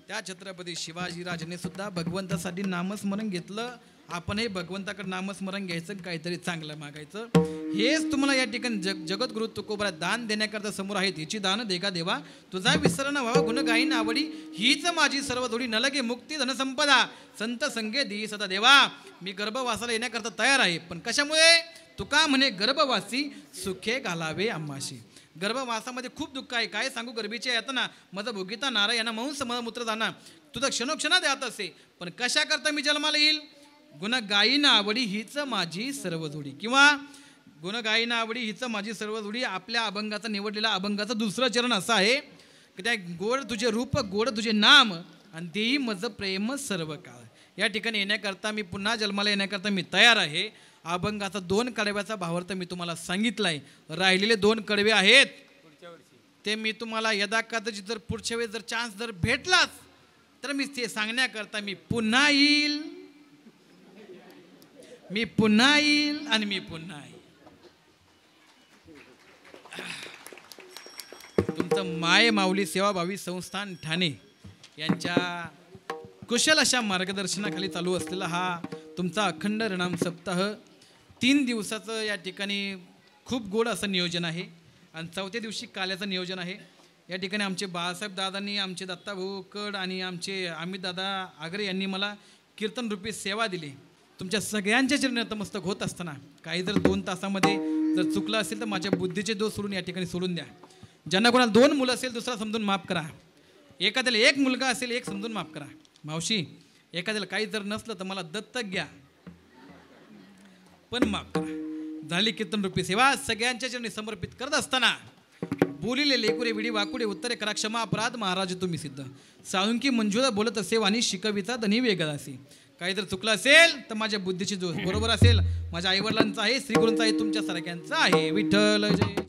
त्या छत्रपती शिवाजीराजाने सुद्धा भगवंतासाठी नामस्मरण घेतलं। आपणही भगवंताकडे नामस्मरण घ्यायचं, काहीतरी चांगलं मागायचं। हेच तुम्हाला या ठिकाणी जगद्गुरु तुकोबरा दान देण्याकरता समोर आहेत। हिची दान देगा देवा तुझा विसरण व्हावा, गुण गाईन आवडी हीच माझी सर्व थोडी, नलगे मुक्ती धनसंपदा संत संगे दी सदा देवा। मी गर्भवासाला येण्याकरता तयार आहे, पण कशामुळे? तुका म्हणे गर्भवासी सुखे घालावे आम्हाशी। गर्भवासामध्ये खूप दुःख आहे, काय सांगू गर्भीचे यातना माझा भोगिता नारा यांना मांस मूत्र जाणार तुझा क्षणोक्षणा द्यात असे, पण कशा करता मी जन्माला येईल? गुण गायीन आवडी हीच माझी सर्व जोडी, किंवा गुण गायीन आवडी हीच माझी सर्व जोडी। आपल्या अभंगाचा निवडलेला अभंगाचं दुसरं चरण असं आहे की त्या गोड तुझे रूप गोड तुझे नाम आणि देई मज प्रेम सर्व काळ। या ठिकाणी येण्याकरता मी पुन्हा जन्माला येण्याकरता मी तयार आहे। अभंगाचा 2 कडव्याचा भावार्थ मी तुम्हाला सांगितलाय, राहिलेले 2 कडवे आहेत ते मी तुम्हाला यदा कदाचित जर पुढच्या वेळेस जर चान्स जर भेटलाच तर मी ते सांगण्याकरता मी पुन्हा येईल, मी पुन्हा येईल आणि मी पुन्हा येईल। तुमचं माय माऊली सेवाभावी संस्थान ठाणे यांच्या कुशल अशा मार्गदर्शनाखाली चालू असलेला हा तुमचा अखंड रिणाम सप्ताह 3 दिवसाचं या ठिकाणी खूप गोड असं नियोजन आहे, आणि 4थ्या दिवशी काल्याचं नियोजन आहे। या ठिकाणी आमचे बाळासाहेब दादांनी, आमचे दत्ताभाऊ कड आणि आमचे अमित दादा आगरे यांनी मला कीर्तनरूपी सेवा दिली। तुमच्या सगळ्यांच्या चरणी नतमस्तक होत असताना काही जर 2 तासामध्ये जर चुकलं असेल तर माझ्या बुद्धीचे दोष सोडून या ठिकाणी सोडून द्या। ज्यांना कोणाला 2 मुलं असेल दुसरा समजून माफ करा, एखाद्याला 1 मुलगा असेल 1 समजून माफ करा। मावशी एखाद्याला काही जर नसलं तर मला दत्तक घ्या पण माफ करा। झाली कीर्तनरूपी सेवा सगळ्यांच्या चरणी समर्पित करत असताना बोलिले लेकुरे विडी वाकुडे उत्तरे करा क्षमा अपराध महाराज तुम्ही सिद्ध, साळुंकी मंजुळा बोलत असे वाणी शिकविता धनी वेगळा असे। काही जर चुकलं असेल तर माझ्या बुद्धीची दोष, बरोबर असेल माझ्या आईवडिलांचा आहे, श्रीगुरूंचा आहे, तुमच्या सारख्यांचा आहे। विठ्ठल जय।